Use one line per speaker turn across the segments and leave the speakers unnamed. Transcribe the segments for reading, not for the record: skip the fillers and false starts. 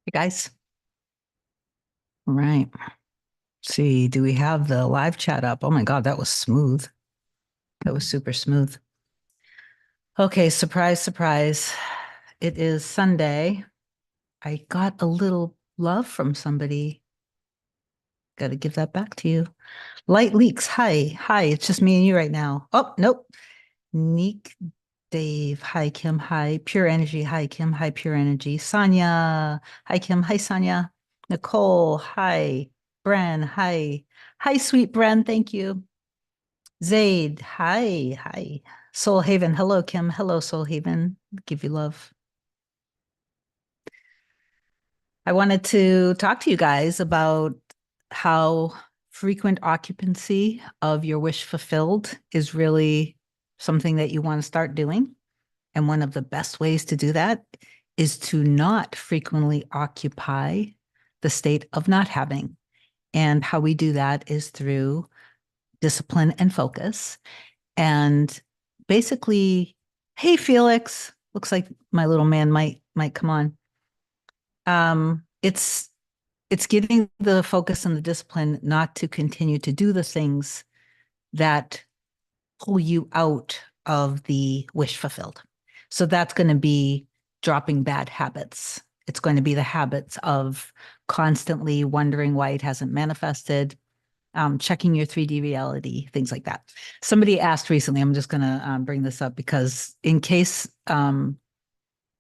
Hey guys. All right. See, do we have the live chat up? Oh my God, that was smooth. That was super smooth. Okay, surprise, surprise. It is Sunday. I got a little love from somebody. Got to give that back to you. Light leaks. Hi. Hi. It's just me and you right now. Oh, nope. Neek, Dave. Hi, Kim. Hi. Pure Energy. Hi, Kim. Hi, Pure Energy. Sonia. Hi, Kim. Hi, Sonia. Nicole. Hi. Bren. Hi. Hi, sweet Bren. Thank you. Zaid. Hi. Hi. Soul Haven. Hello, Kim. Hello, Soul Haven. Give you love. I wanted to talk to you guys about how frequent occupancy of your wish fulfilled is really something that you want to start doing. And one of the best ways to do that is to not frequently occupy the state of not having. And how we do that is through discipline and focus. And basically, hey, Felix, looks like my little man might come on. It's getting the focus and the discipline not to continue to do the things that pull you out of the wish fulfilled. So that's going to be dropping bad habits. It's going to be the habits of constantly wondering why it hasn't manifested, checking your 3D reality, things like that. Somebody asked recently, I'm just going to bring this up because in case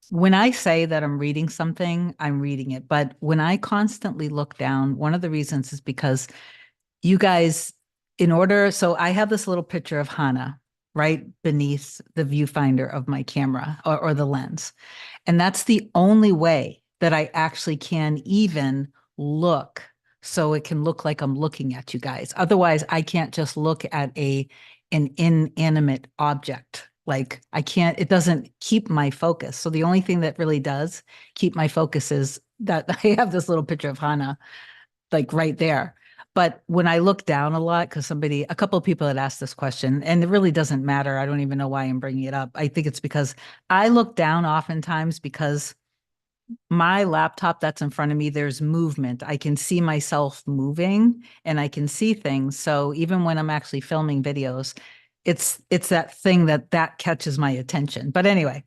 when I say that I'm reading something, I'm reading it. But when I constantly look down, one of the reasons is because you guys, so I have this little picture of Hannah right beneath the viewfinder of my camera or the lens. And that's the only way that I actually can even look so it can look like I'm looking at you guys. Otherwise, I can't just look at an inanimate object. Like I can't, it doesn't keep my focus. So the only thing that really does keep my focus is that I have this little picture of Hannah like right there. But when I look down a lot, because a couple of people had asked this question, and it really doesn't matter. I don't even know why I'm bringing it up. I think it's because I look down oftentimes because my laptop that's in front of me, there's movement. I can see myself moving and I can see things. So even when I'm actually filming videos, it's that thing that catches my attention. But anyway,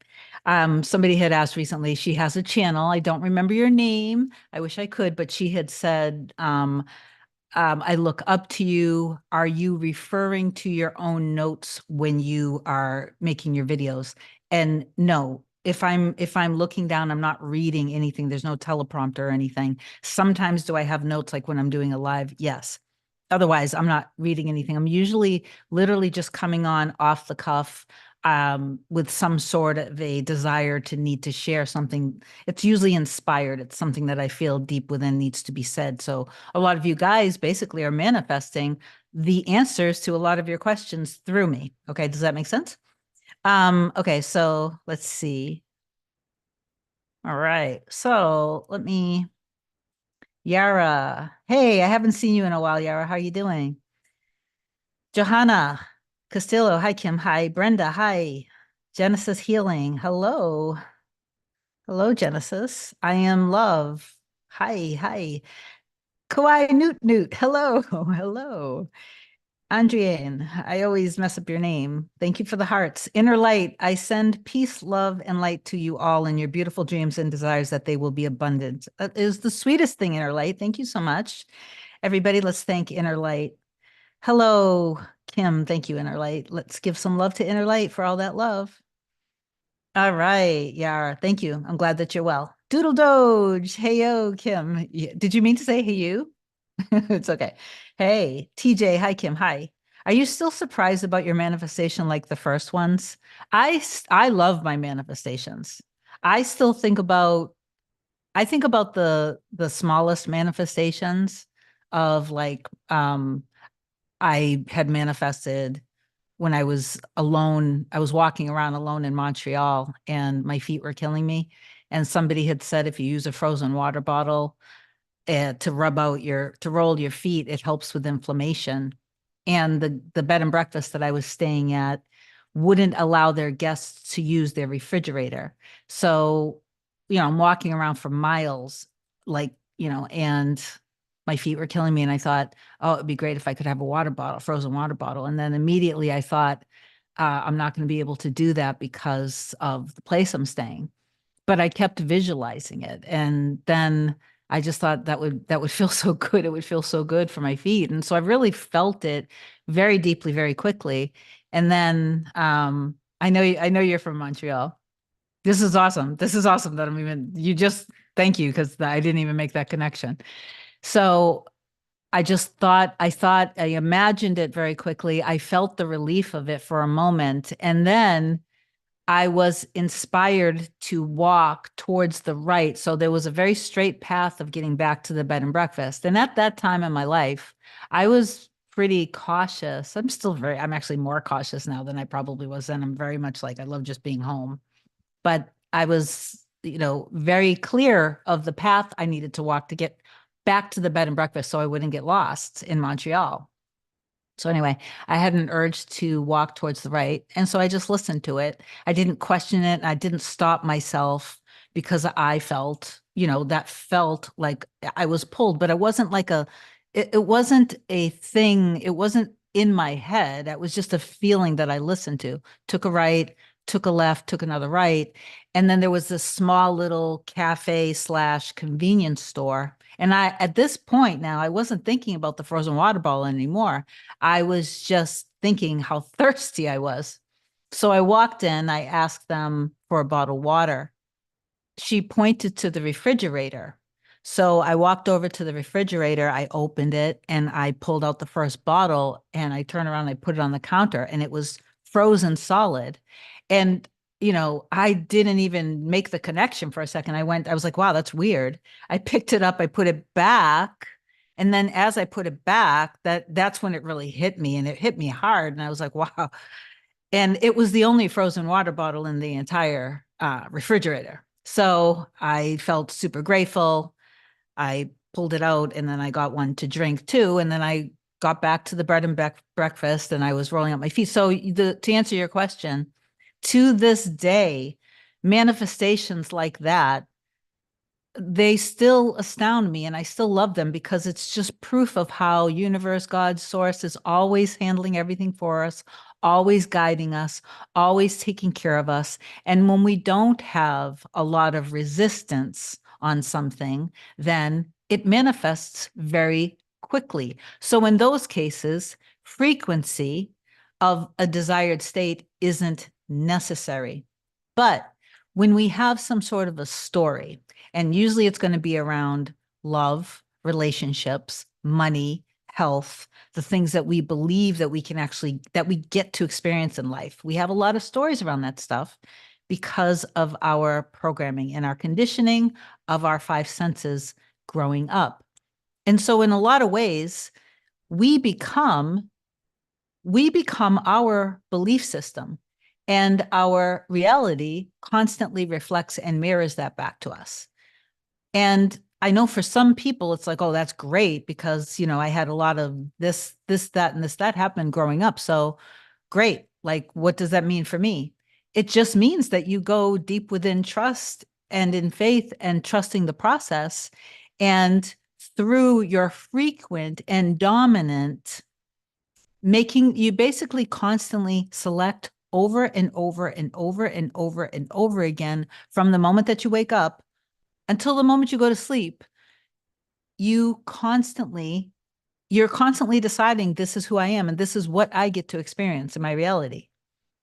somebody had asked recently, she has a channel. I don't remember your name. I wish I could, but she had said, I look up to you. Are you referring to your own notes when you are making your videos? And no, if I'm looking down, I'm not reading anything. There's no teleprompter or anything. Sometimes do I have notes like when I'm doing a live? Yes. Otherwise, I'm not reading anything. I'm usually literally just coming on off the cuff with some sort of a desire to need to share something. It's usually inspired. It's something that I feel deep within needs to be said. So a lot of you guys basically are manifesting the answers to a lot of your questions through me. Okay, does that make sense? Okay, so let's see. All right. So let me Yara. Hey, I haven't seen you in a while, Yara. How are you doing? Johanna Castillo. Hi, Kim. Hi, Brenda. Hi. Genesis Healing. Hello. Hello, Genesis. I am love. Hi, hi. Kawhi Newt Newt. Hello. Hello. Andriane, I always mess up your name. Thank you for the hearts. Inner light, I send peace, love, and light to you all in your beautiful dreams and desires that they will be abundant. That is the sweetest thing, Inner light. Thank you so much. Everybody, let's thank Inner light. Hello, Kim. Thank you, Inner light. Let's give some love to Inner light for all that love. All right, Yara. Thank you. I'm glad that you're well. Doodle Doge. Hey, yo, Kim. Did you mean to say hey, you? It's okay. Hey, TJ. Hi, Kim. Hi. Are you still surprised about your manifestation like the first ones? I love my manifestations. I still think about the smallest manifestations of like I had manifested when I was alone. I was walking around alone in Montreal and my feet were killing me. And somebody had said if you use a frozen water bottle to roll your feet, it helps with inflammation. And the bed and breakfast that I was staying at wouldn't allow their guests to use their refrigerator. So, I'm walking around for miles like, and my feet were killing me. And I thought, oh, it'd be great if I could have a water bottle, frozen water bottle. And then immediately I thought, I'm not going to be able to do that because of the place I'm staying. But I kept visualizing it. And then I just thought that would feel so good. It would feel so good for my feet. And so I really felt it very deeply, very quickly. And then I know you're from Montreal. This is awesome. This is awesome that you just thank you because I didn't even make that connection. So I imagined it very quickly. I felt the relief of it for a moment. And then I was inspired to walk towards the right. So there was a very straight path of getting back to the bed and breakfast. And at that time in my life, I was pretty cautious. I'm actually more cautious now than I probably was then. I'm very much like, I love just being home. But I was, very clear of the path I needed to walk to get back to the bed and breakfast so I wouldn't get lost in Montreal. So anyway, I had an urge to walk towards the right. And so I just listened to it. I didn't question it. I didn't stop myself because I felt, that felt like I was pulled, but it wasn't like it wasn't a thing. It wasn't in my head. It was just a feeling that I listened to. Took a right, took a left, took another right. And then there was this small little cafe slash convenience store. And at this point now, I wasn't thinking about the frozen water bottle anymore. I was just thinking how thirsty I was. So I walked in, I asked them for a bottle of water. She pointed to the refrigerator. So I walked over to the refrigerator, I opened it, and I pulled out the first bottle, and I turned around, and I put it on the counter, and it was frozen solid. And I didn't even make the connection for a second. I was like, wow, that's weird. I picked it up, I put it back. And then as I put it back, that's when it really hit me, and it hit me hard. And I was like, wow. And it was the only frozen water bottle in the entire refrigerator. So I felt super grateful. I pulled it out, and then I got one to drink too. And then I got back to the bread and breakfast, and I was rolling up my feet. So to answer your question, to this day, manifestations like that, they still astound me, and I still love them because it's just proof of how universe, God, source is always handling everything for us, always guiding us, always taking care of us. And when we don't have a lot of resistance on something, then it manifests very quickly. So in those cases, frequency of a desired state isn't necessary. But when we have some sort of a story, and usually it's going to be around love, relationships, money, health, the things that we believe that that we get to experience in life. We have a lot of stories around that stuff because of our programming and our conditioning of our five senses growing up. And so in a lot of ways, we become our belief system, and our reality constantly reflects and mirrors that back to us. And I know for some people, it's like, oh, that's great because, I had a lot of this, that, and that happened growing up. So great. Like, what does that mean for me? It just means that you go deep within trust and in faith and trusting the process. And through your frequent and dominant you basically constantly select over and over and over and over and over again from the moment that you wake up until the moment you go to sleep. You're constantly deciding, this is who I am and this is what I get to experience in my reality.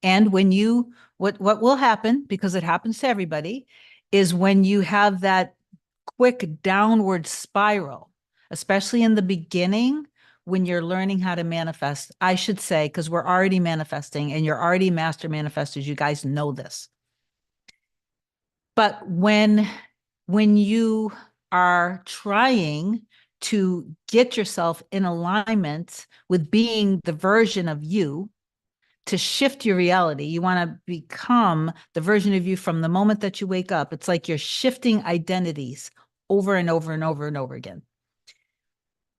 And what will happen, because it happens to everybody, is when you have that quick downward spiral, especially in the beginning, when you're learning how to manifest, I should say, because we're already manifesting and you're already master manifestors, you guys know this. But when you are trying to get yourself in alignment with being the version of you, to shift your reality, you want to become the version of you from the moment that you wake up. It's like you're shifting identities over and over and over and over again.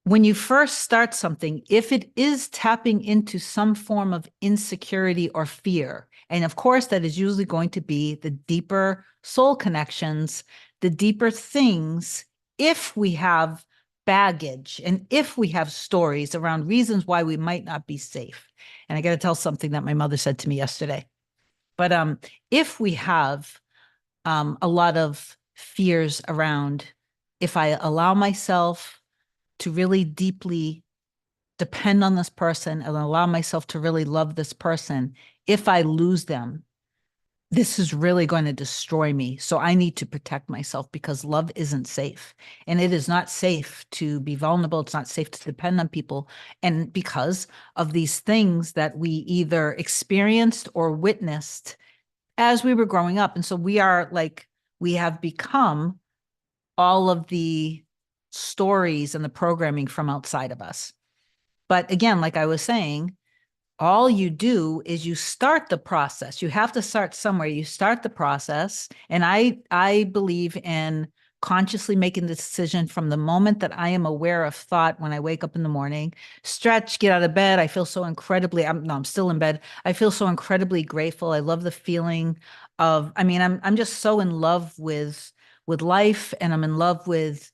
When you first start something, if it is tapping into some form of insecurity or fear, and of course, that is usually going to be the deeper soul connections, the deeper things if we have baggage and if we have stories around reasons why we might not be safe. And I got to tell something that my mother said to me yesterday. But if we have a lot of fears around, if I allow myself to really deeply depend on this person and allow myself to really love this person, if I lose them, this is really going to destroy me. So I need to protect myself because love isn't safe. And it is not safe to be vulnerable. It's not safe to depend on people. And because of these things that we either experienced or witnessed as we were growing up. And so we are like, we have become all of the stories and the programming from outside of us. But again, like I was saying, all you do is you start the process. You have to start somewhere. You start the process. And I believe in consciously making the decision from the moment that I am aware of thought when I wake up in the morning, stretch, get out of bed. I feel so incredibly, I'm still in bed. I feel so incredibly grateful. I love the feeling of, I mean, I'm just so in love with life, and I'm in love with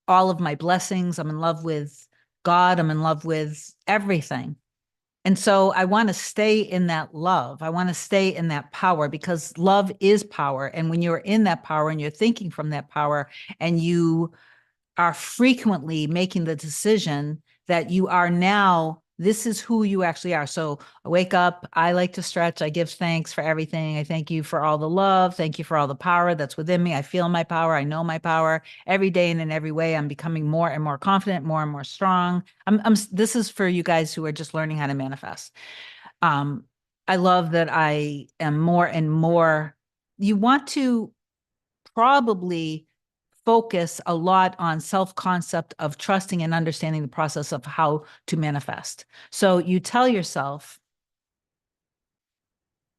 all of my blessings. I'm in love with God. I'm in love with everything. And so I want to stay in that love. I want to stay in that power because love is power. And when you're in that power and you're thinking from that power and you are frequently making the decision that you are now, this is who you actually are. So I wake up, I like to stretch, I give thanks for everything. I thank you for all the love. Thank you for all the power that's within me. I feel my power. I know my power every day and in every way. I'm becoming more and more confident, more and more strong. This is for you guys who are just learning how to manifest. Um, I love that I am more and more. You want to probably focus a lot on self-concept of trusting and understanding the process of how to manifest. So you tell yourself,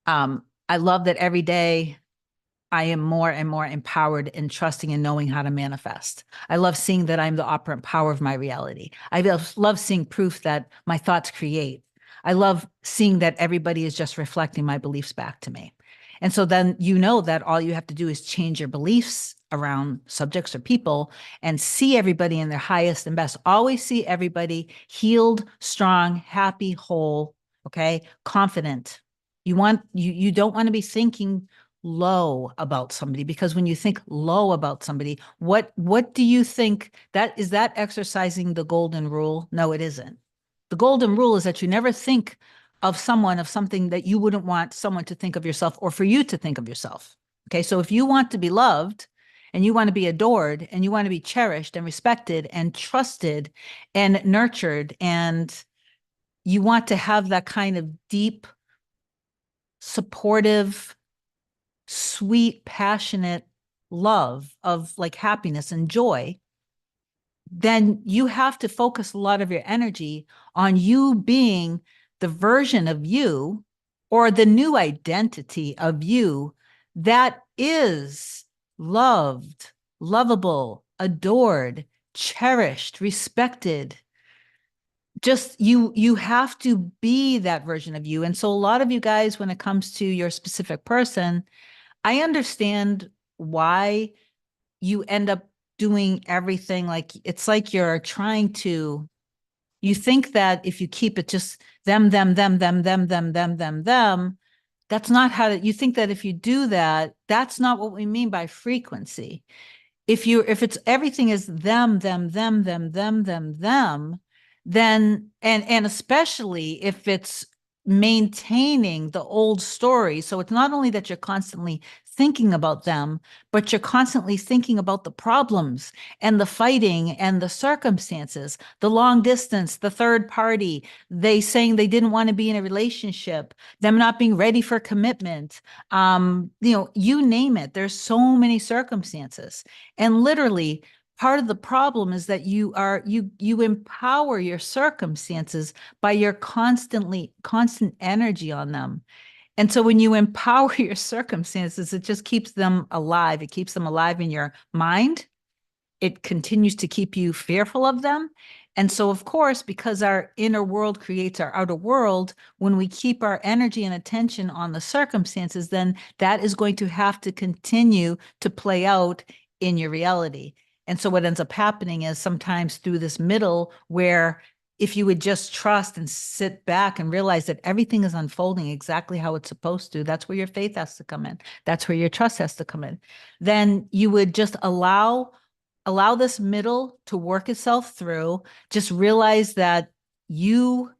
I love that every day I am more and more empowered in trusting and knowing how to manifest. I love seeing that I'm the operant power of my reality. I love seeing proof that my thoughts create. I love seeing that everybody is just reflecting my beliefs back to me. And so then you know that all you have to do is change your beliefs around subjects or people and see everybody in their highest and best. Always see everybody healed, strong, happy, whole, okay, confident. You don't want to be thinking low about somebody, because when you think low about somebody, what do you think that is? That exercising the golden rule? No, it isn't. The golden rule is that you never think of someone, of something that you wouldn't want someone to think of yourself or for you to think of yourself. Okay, so if you want to be loved and you want to be adored and you want to be cherished and respected and trusted and nurtured, and you want to have that kind of deep, supportive, sweet, passionate love of like happiness and joy, then you have to focus a lot of your energy on you being the version of you or the new identity of you that is loved, lovable, adored, cherished, respected. Just you have to be that version of you. And so a lot of you guys, when it comes to your specific person, I understand why you end up doing everything. Like it's like you're trying to, you think that if you keep it just them, that's not how you think that if you do that, that's not what we mean by frequency. If it's everything is them, then and especially if it's maintaining the old story. So it's not only that you're constantly thinking about them, but you're constantly thinking about the problems and the fighting and the circumstances, the long distance, the third party, they saying they didn't want to be in a relationship, them not being ready for commitment, you name it. There's so many circumstances. And literally, part of the problem is that you empower your circumstances by your constant energy on them. And so when you empower your circumstances, it just keeps them alive. It keeps them alive in your mind. It continues to keep you fearful of them. And so, of course, because our inner world creates our outer world, when we keep our energy and attention on the circumstances, then that is going to have to continue to play out in your reality. And so what ends up happening is sometimes through this middle where if you would just trust and sit back and realize that everything is unfolding exactly how it's supposed to, that's where your faith has to come in. That's where your trust has to come in. Then you would just allow this middle to work itself through. Just realize that you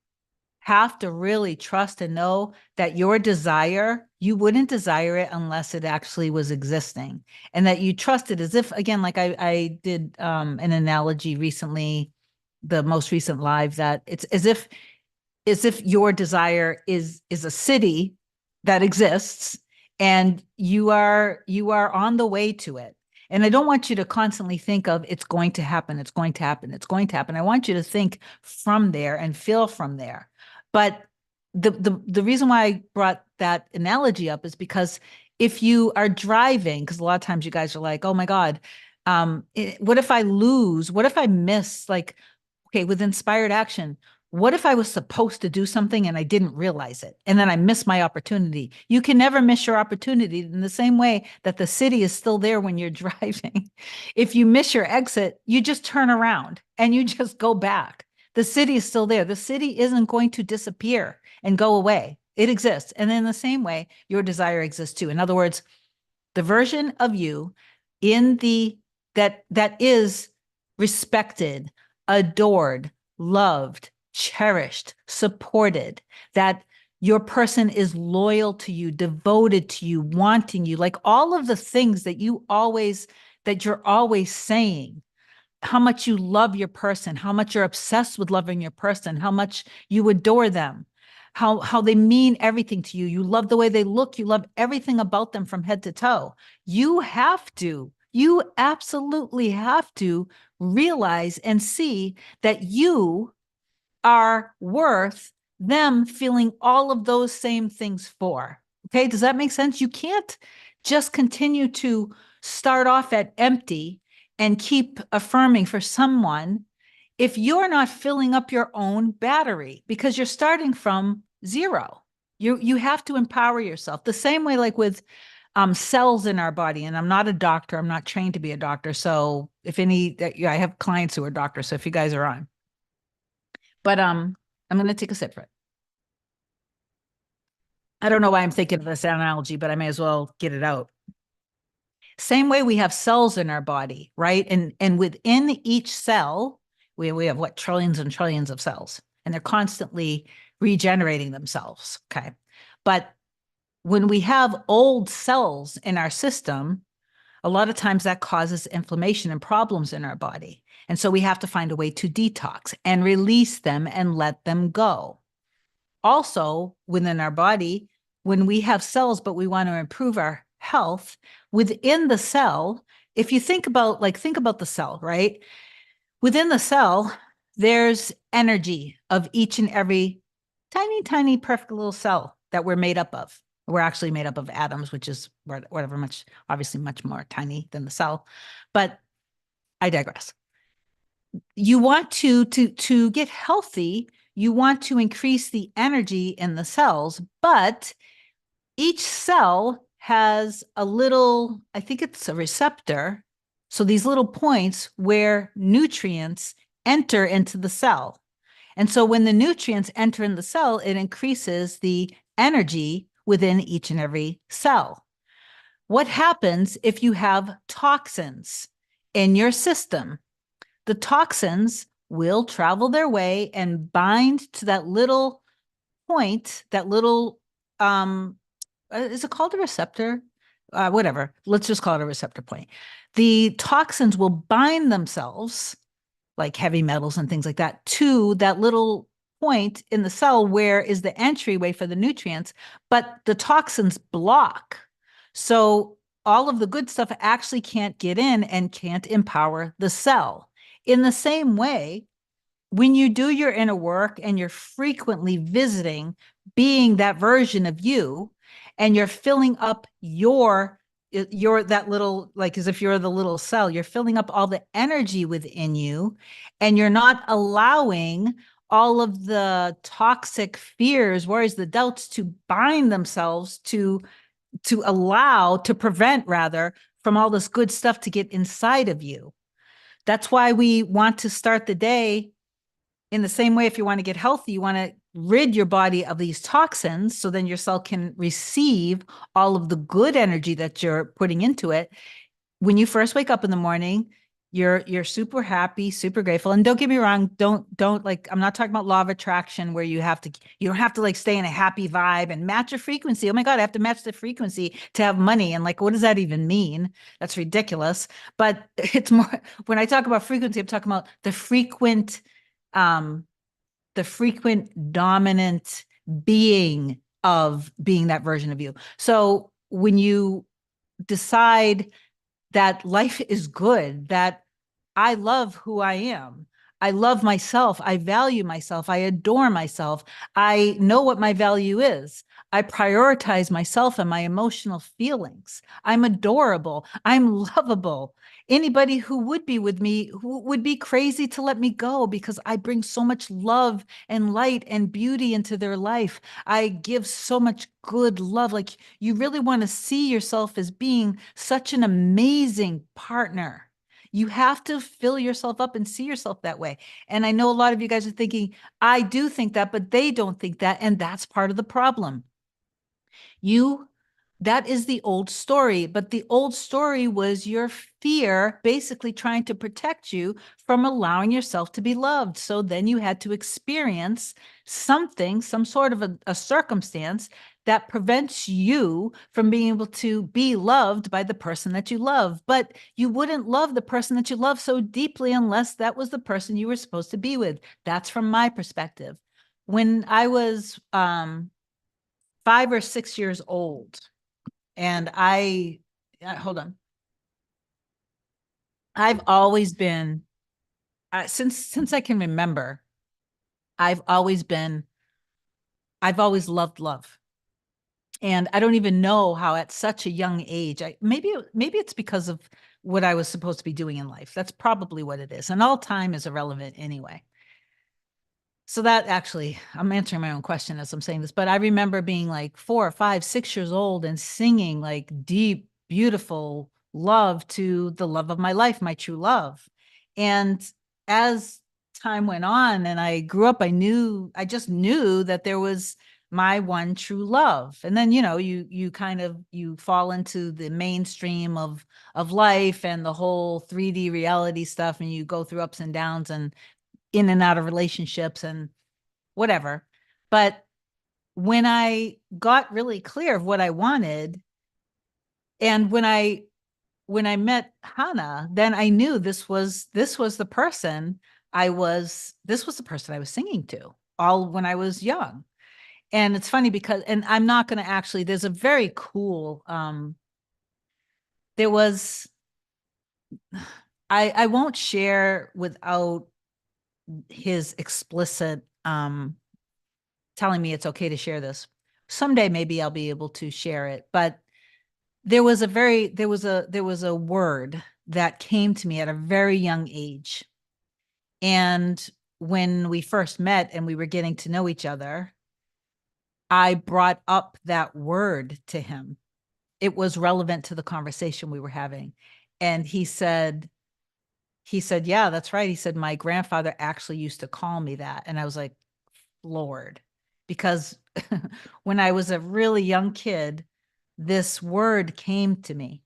have to really trust and know that your desire, you wouldn't desire it unless it actually was existing. And that you trust it as if, again, like I did an analogy recently, the most recent live, that it's as if your desire is a city that exists and you are on the way to it. And I don't want you to constantly think of it's going to happen, it's going to happen, it's going to happen. I want you to think from there and feel from there. But the reason why I brought that analogy up is because if you are driving, because a lot of times you guys are like, oh my God, what if I lose? What if I miss? Like, okay, with inspired action, what if I was supposed to do something and I didn't realize it? And then I missed my opportunity. You can never miss your opportunity in the same way that the city is still there when you're driving. If you miss your exit, you just turn around and you just go back. The city is still there. The city isn't going to disappear and go away. It exists. And in the same way, your desire exists too. In other words, the version of you in the that is respected, adored, loved, cherished, supported, that your person is loyal to you, devoted to you, wanting you, like all of the things that you're always saying, how much you love your person, how much you're obsessed with loving your person, how much you adore them, how they mean everything to you. You love the way they look, you love everything about them from head to toe. You absolutely have to realize and see that you are worth them feeling all of those same things for. Okay, does that make sense? You can't just continue to start off at empty and keep affirming for someone if you're not filling up your own battery, because you're starting from zero. You have to empower yourself the same way, like with cells in our body. And I'm not a doctor, I'm not trained to be a doctor. So if any, I have clients who are doctors. So if you guys are on, but I'm going to take a sip for it. I don't know why I'm thinking of this analogy, but I may as well get it out. Same way we have cells in our body, right? And within each cell, we have what, trillions and trillions of cells, and they're constantly regenerating themselves. Okay. But when we have old cells in our system, a lot of times that causes inflammation and problems in our body. And so we have to find a way to detox and release them and let them go. Also, within our body, when we have cells, but we want to improve our health within the cell, if you think about the cell, right? Within the cell, there's energy of each and every tiny, tiny, perfect little cell that we're made up of. We're actually made up of atoms, which is whatever, obviously much more tiny than the cell. But I digress. You want to get healthy, you want to increase the energy in the cells, but each cell has a little, I think it's a receptor. So these little points where nutrients enter into the cell. And so when the nutrients enter in the cell, it increases the energy within each and every cell. What happens if you have toxins in your system? The toxins will travel their way and bind to that little point, that little, is it called a receptor? Whatever, let's just call it a receptor point. The toxins will bind themselves, like heavy metals and things like that, to that little point in the cell where is the entryway for the nutrients, but the toxins block. So all of the good stuff actually can't get in and can't empower the cell. In the same way, when you do your inner work and you're frequently visiting, being that version of you, and you're filling up your that little, like as if you're the little cell, you're filling up all the energy within you, and you're not allowing all of the toxic fears, worries, the doubts to bind themselves to prevent rather from all this good stuff to get inside of you. That's why we want to start the day in the same way. If you want to get healthy, you want to rid your body of these toxins so then your cell can receive all of the good energy that you're putting into it. When you first wake up in the morning, you're super happy, super grateful. And don't get me wrong, don't like, I'm not talking about law of attraction where you don't have to like stay in a happy vibe and match a frequency. Oh my God, I have to match the frequency to have money. And like, what does that even mean? That's ridiculous. But it's more, when I talk about frequency, I'm talking about um, the frequent dominant being of being that version of you. So when you decide that life is good, that I love who I am. I love myself. I value myself. I adore myself. I know what my value is. I prioritize myself and my emotional feelings. I'm adorable. I'm lovable. Anybody who would be with me who would be crazy to let me go because I bring so much love and light and beauty into their life. I give so much good love. Like you really want to see yourself as being such an amazing partner. You have to fill yourself up and see yourself that way. And I know a lot of you guys are thinking, I do think that, but they don't think that. And that's part of the problem. You, that is the old story, but the old story was your fear basically trying to protect you from allowing yourself to be loved. So then you had to experience something, some sort of a circumstance that prevents you from being able to be loved by the person that you love. But you wouldn't love the person that you love so deeply unless that was the person you were supposed to be with. That's from my perspective. When I was 5 or 6 years old. And hold on. I've always been, since I can remember, I've always been, I've always loved love. And I don't even know how at such a young age, maybe it's because of what I was supposed to be doing in life. That's probably what it is. And all time is irrelevant anyway. So that actually, I'm answering my own question as I'm saying this, but I remember being like 4 or 5, 6 years old and singing like deep, beautiful love to the love of my life, my true love. And as time went on and I grew up, I just knew that there was my one true love. And then, you kind of, you fall into the mainstream of life and the whole 3D reality stuff, and you go through ups and downs and in and out of relationships and whatever. But when I got really clear of what I wanted, and when I met Hannah, then I knew this was the person this was the person I was singing to all when I was young. And it's funny because, and I'm not going to actually, there's a very cool, there was, I won't share without his explicit telling me it's okay to share this. Someday maybe I'll be able to share it, but there was a word that came to me at a very young age. And when we first met and we were getting to know each other, I brought up that word to him. It was relevant to the conversation we were having. And he said, yeah, that's right. He said, my grandfather actually used to call me that. And I was like, Lord, because when I was a really young kid, this word came to me.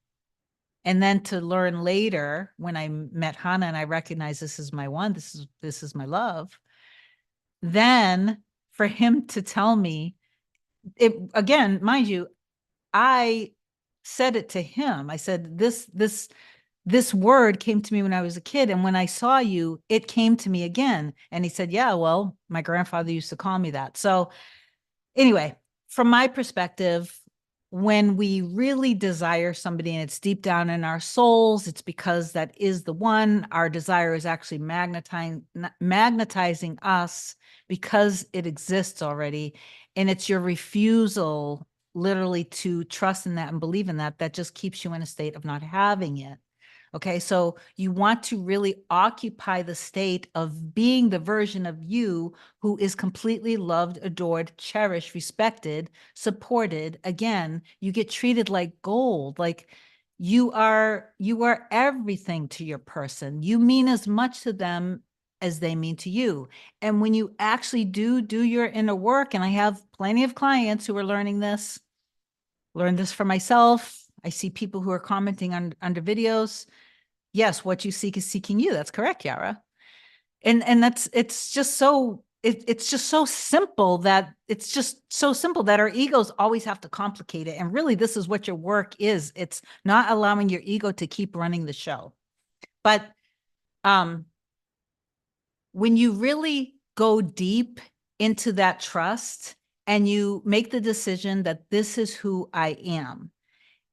And then to learn later when I met Hannah and I recognized this is my one, this is my love. Then for him to tell me it again, mind you, I said it to him. I said, this word came to me when I was a kid. And when I saw you, it came to me again. And he said, yeah, well, my grandfather used to call me that. So anyway, from my perspective, when we really desire somebody and it's deep down in our souls, it's because that is the one. Our desire is actually magnetizing us because it exists already. And it's your refusal literally to trust in that and believe in that that just keeps you in a state of not having it. Okay, so you want to really occupy the state of being the version of you who is completely loved, adored, cherished, respected, supported. Again, you get treated like gold. Like you are everything to your person. You mean as much to them as they mean to you. And when you actually do your inner work, and I have plenty of clients who are learning this, learned this for myself. I see people who are commenting on under videos. Yes, what you seek is seeking you. That's correct, Yara. And that's it's just so simple that our egos always have to complicate it. And really, this is what your work is. It's not allowing your ego to keep running the show. But um, when you really go deep into that trust and you make the decision that this is who I am,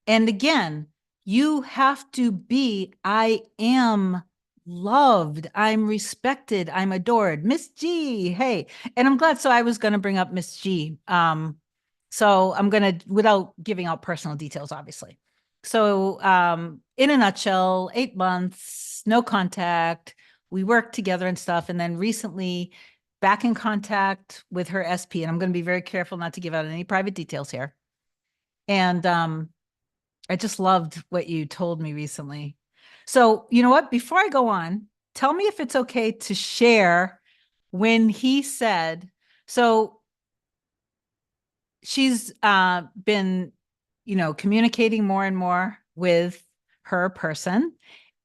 and again, you have to be, I am loved, I'm respected, I'm adored. Miss G, hey. And I'm glad, so I was going to bring up Miss G. So I'm going to, without giving out personal details, obviously. So in a nutshell, 8 months, no contact. We worked together and stuff. And then recently back in contact with her SP. And I'm going to be very careful not to give out any private details here. And I just loved what you told me recently. So, you know what? Before I go on, tell me if it's okay to share when he said, so she's been, communicating more and more with her person,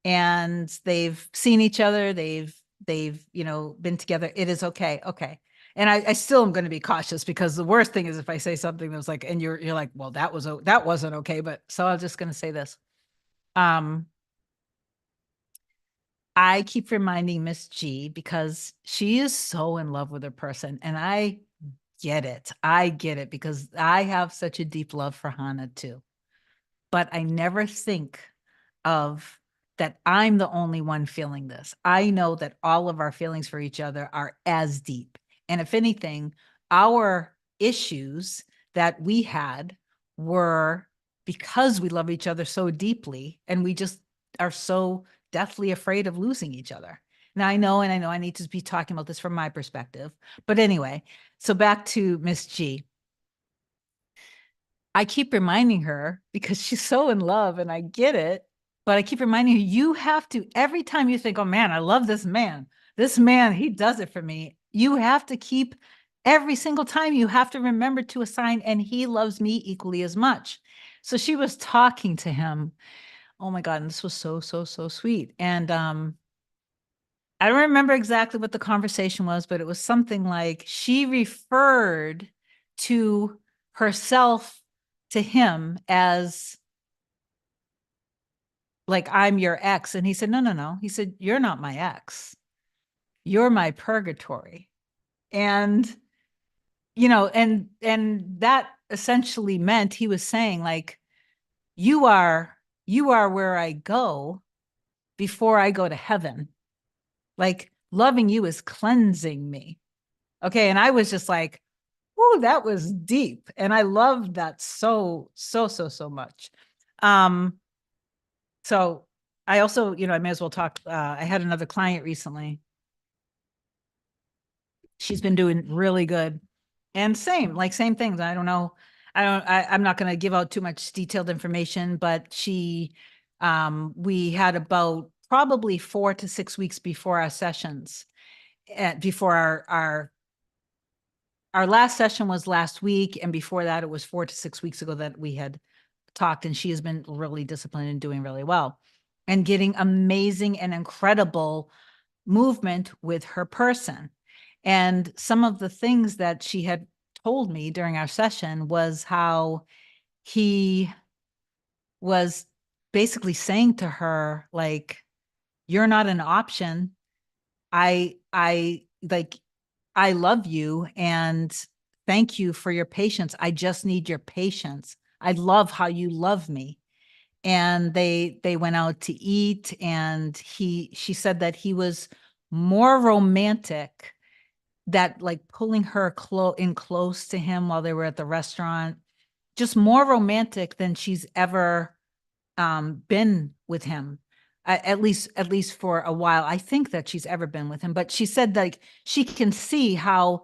and they've seen each other. They've, been together. It is okay. Okay. And I still am going to be cautious, because the worst thing is if I say something that was like, and you're like, well, that wasn't okay. But so I'm just going to say this. I keep reminding Miss G, because she is so in love with her person, and I get it. I get it, because I have such a deep love for Hannah too. But I never think of that I'm the only one feeling this. I know that all of our feelings for each other are as deep. And if anything, our issues that we had were because we love each other so deeply, and we just are so deathly afraid of losing each other. Now I know I need to be talking about this from my perspective. But anyway, so back to Miss G. I keep reminding her, because she's so in love, and I get it, but I keep reminding her, you have to, every time you think, oh man, I love this man, he does it for me. You have to keep, every single time you have to remember to assign, and he loves me equally as much. So she was talking to him. Oh my God. And this was so, so, so sweet. And I don't remember exactly what the conversation was, but it was something like she referred to herself to him as like, I'm your ex. And he said, no, no, no. He said, you're not my ex. You're my purgatory. And, and that essentially meant he was saying, like, you are where I go before I go to heaven. Like, loving you is cleansing me. Okay. And I was just like, oh, that was deep. And I loved that so, so, so, so much. So I also, I may as well talk. I had another client recently. She's been doing really good, and same things. I don't know. I'm not going to give out too much detailed information, but we had about probably 4 to 6 weeks before our sessions, before our last session was last week. And before that, it was 4 to 6 weeks ago that we had talked, and she has been really disciplined and doing really well and getting amazing and incredible movement with her person. And some of the things that she had told me during our session was how he was basically saying to her, like, you're not an option. I love you, and thank you for your patience. I just need your patience. I love how you love me. And they went out to eat, and she said that he was more romantic, that like pulling her in close to him while they were at the restaurant, just more romantic than she's ever been with him. At least for a while, I think that she's ever been with him. But she said, like, she can see how,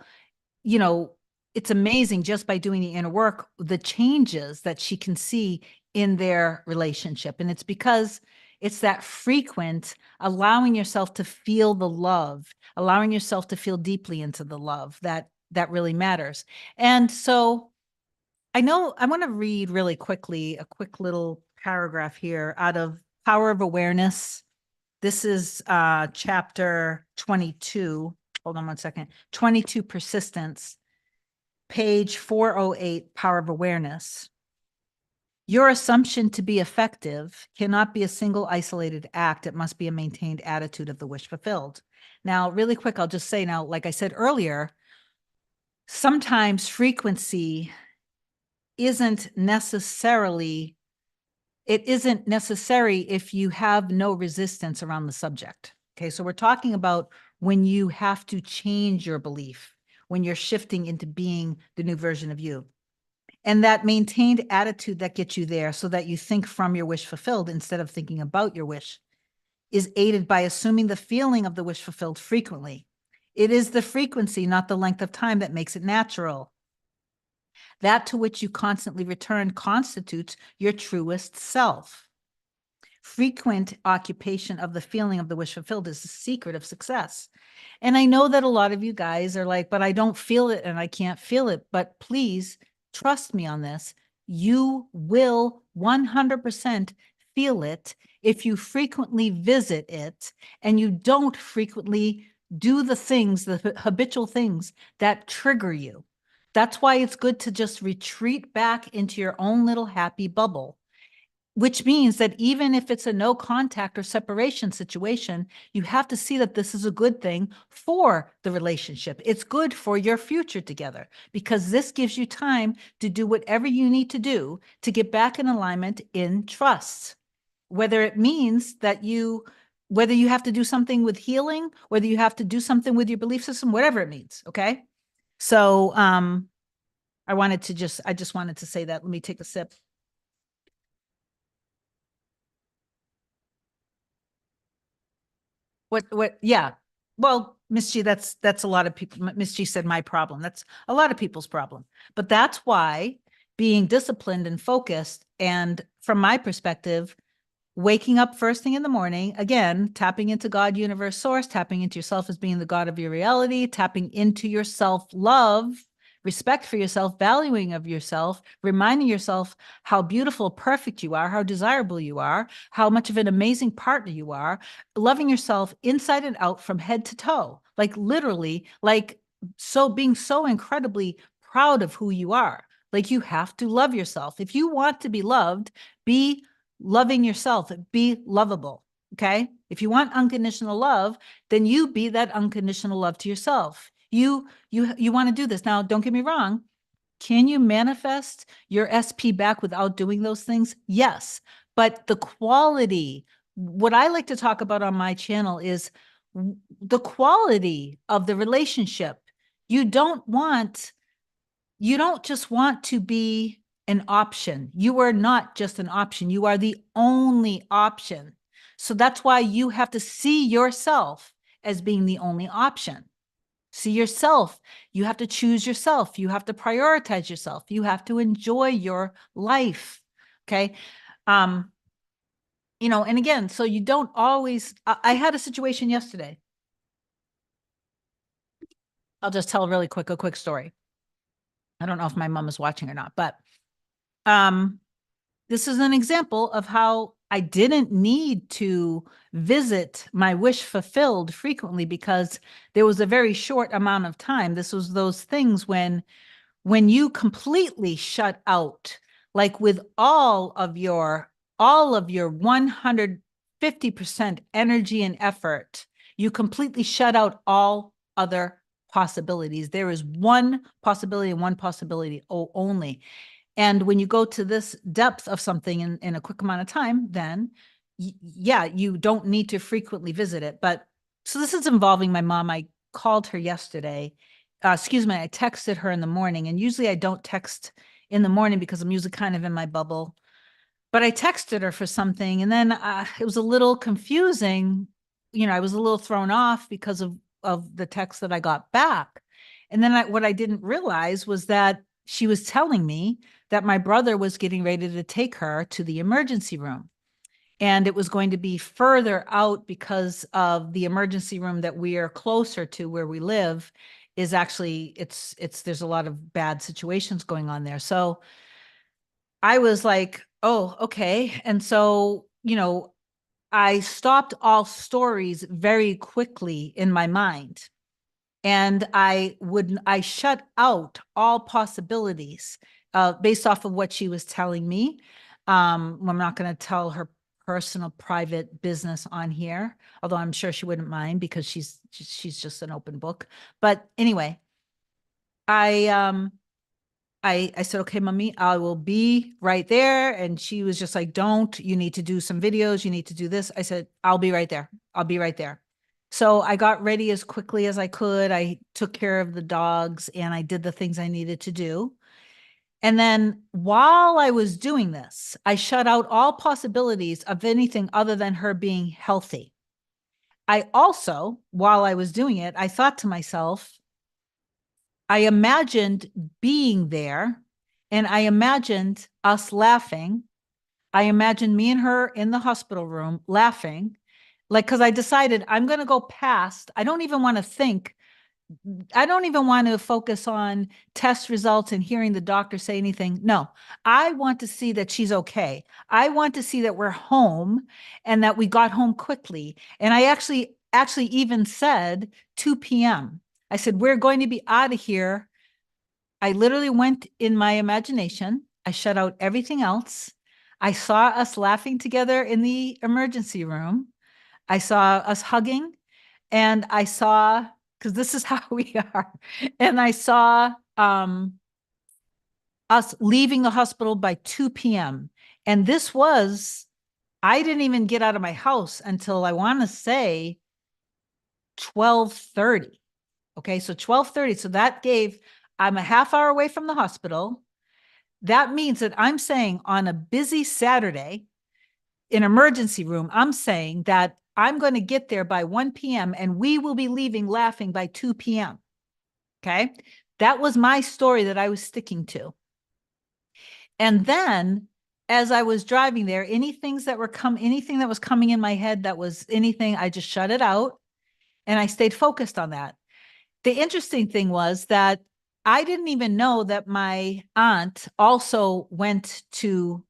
it's amazing just by doing the inner work, the changes that she can see in their relationship. And it's because it's that frequent allowing yourself to feel the love, allowing yourself to feel deeply into the love that really matters. And so I know I want to read really quickly a quick little paragraph here out of Power of Awareness. This is chapter 22. Hold on one second. 22 Persistence, page 408, Power of Awareness. Your assumption to be effective cannot be a single isolated act. It must be a maintained attitude of the wish fulfilled. Now, really quick, I'll just say now, like I said earlier, sometimes frequency isn't necessarily, it isn't necessary if you have no resistance around the subject. Okay, so we're talking about when you have to change your belief, when you're shifting into being the new version of you. And that maintained attitude that gets you there so that you think from your wish fulfilled instead of thinking about your wish is aided by assuming the feeling of the wish fulfilled frequently. It is the frequency, not the length of time, that makes it natural. That to which you constantly return constitutes your truest self. Frequent occupation of the feeling of the wish fulfilled is the secret of success. And I know that a lot of you guys are like, but I don't feel it and I can't feel it. But please trust me on this. You will 100% feel it if you frequently visit it and you don't frequently do the things, the habitual things that trigger you. That's why it's good to just retreat back into your own little happy bubble, which means that even if it's a no contact or separation situation, you have to see that this is a good thing for the relationship. It's good for your future together because this gives you time to do whatever you need to do to get back in alignment in trust. Whether it means that whether you have to do something with healing, whether you have to do something with your belief system, whatever it means. Okay. So, I just wanted to say that. Let me take a sip. Yeah. Well, Miss G, that's a lot of people. Miss G said my problem. That's a lot of people's problem. But that's why being disciplined and focused, and from my perspective, waking up first thing in the morning, again, tapping into God, universe, source, tapping into yourself as being the God of your reality, tapping into your self-love, respect for yourself, valuing of yourself, reminding yourself how beautiful, perfect you are, how desirable you are, how much of an amazing partner you are, loving yourself inside and out from head to toe, like literally, like so being so incredibly proud of who you are. Like you have to love yourself. If you want to be loved, be loving yourself, be lovable. Okay. If you want unconditional love, then you be that unconditional love to yourself. You want to do this. Now, don't get me wrong. Can you manifest your SP back without doing those things? Yes. But the quality, what I like to talk about on my channel is the quality of the relationship. You don't just want to be an option. You are not just an option. You are the only option. So that's why you have to see yourself as being the only option. See yourself. You have to choose yourself. You have to prioritize yourself. You have to enjoy your life. Okay. Um, and again, so you don't always, I had a situation yesterday. I'll just tell a quick story. I don't know if my mom is watching or not, but this is an example of how I didn't need to visit my wish fulfilled frequently because there was a very short amount of time. This was those things when you completely shut out, like with all of your 150% energy and effort, you completely shut out all other possibilities. There is one possibility and one possibility only. And when you go to this depth of something in a quick amount of time, then yeah, you don't need to frequently visit it. But so this is involving my mom. I called her yesterday. Excuse me, I texted her in the morning. And usually I don't text in the morning because I'm usually kind of in my bubble. But I texted her for something. And then it was a little confusing. I was a little thrown off because of the text that I got back. And then what I didn't realize was that she was telling me that my brother was getting ready to take her to the emergency room. And it was going to be further out because of the emergency room that we are closer to where we live is actually, there's a lot of bad situations going on there. So I was like, oh, okay. And so, I stopped all stories very quickly in my mind. And I shut out all possibilities based off of what she was telling me. I'm not going to tell her personal private business on here, although I'm sure she wouldn't mind because she's just an open book. But anyway, I I said, okay, mommy, I will be right there. And she was just like, don't, you need to do some videos. You need to do this. I said, I'll be right there. I'll be right there. So I got ready as quickly as I could. I took care of the dogs and I did the things I needed to do. And then while I was doing this, I shut out all possibilities of anything other than her being healthy. I also, while I was doing it, I thought to myself, I imagined being there and I imagined us laughing. I imagined me and her in the hospital room laughing. Like, because I decided I'm going to go past. I don't even want to focus on test results and hearing the doctor say anything. No, I want to see that she's okay. I want to see that we're home and that we got home quickly. And I actually even said 2 p.m. I said, we're going to be out of here. I literally went in my imagination. I shut out everything else. I saw us laughing together in the emergency room. I saw us hugging and I saw, because this is how we are, and I saw us leaving the hospital by 2 p.m. And this was, I didn't even get out of my house until I want to say 12:30. Okay, so 12:30. So that gave, I'm a half hour away from the hospital. That means that I'm saying on a busy Saturday in emergency room, I'm saying that I'm going to get there by 1 p.m. and we will be leaving laughing by 2 p.m. Okay. That was my story that I was sticking to. And then as I was driving there, anything that was coming in my head that was anything, I just shut it out and I stayed focused on that. The interesting thing was that I didn't even know that my aunt also went to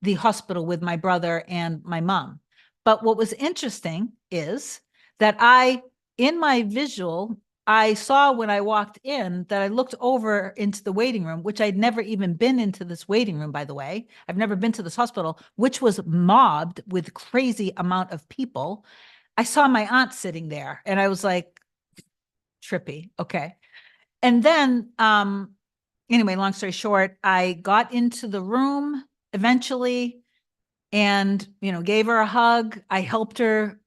the hospital with my brother and my mom. But what was interesting is that in my visual, I saw when I walked in that I looked over into the waiting room, which I'd never even been into this waiting room, by the way. I've never been to this hospital, which was mobbed with crazy amount of people. I saw my aunt sitting there and I was like, trippy. Okay. And then, anyway, long story short, I got into the room eventually and, gave her a hug. I helped her.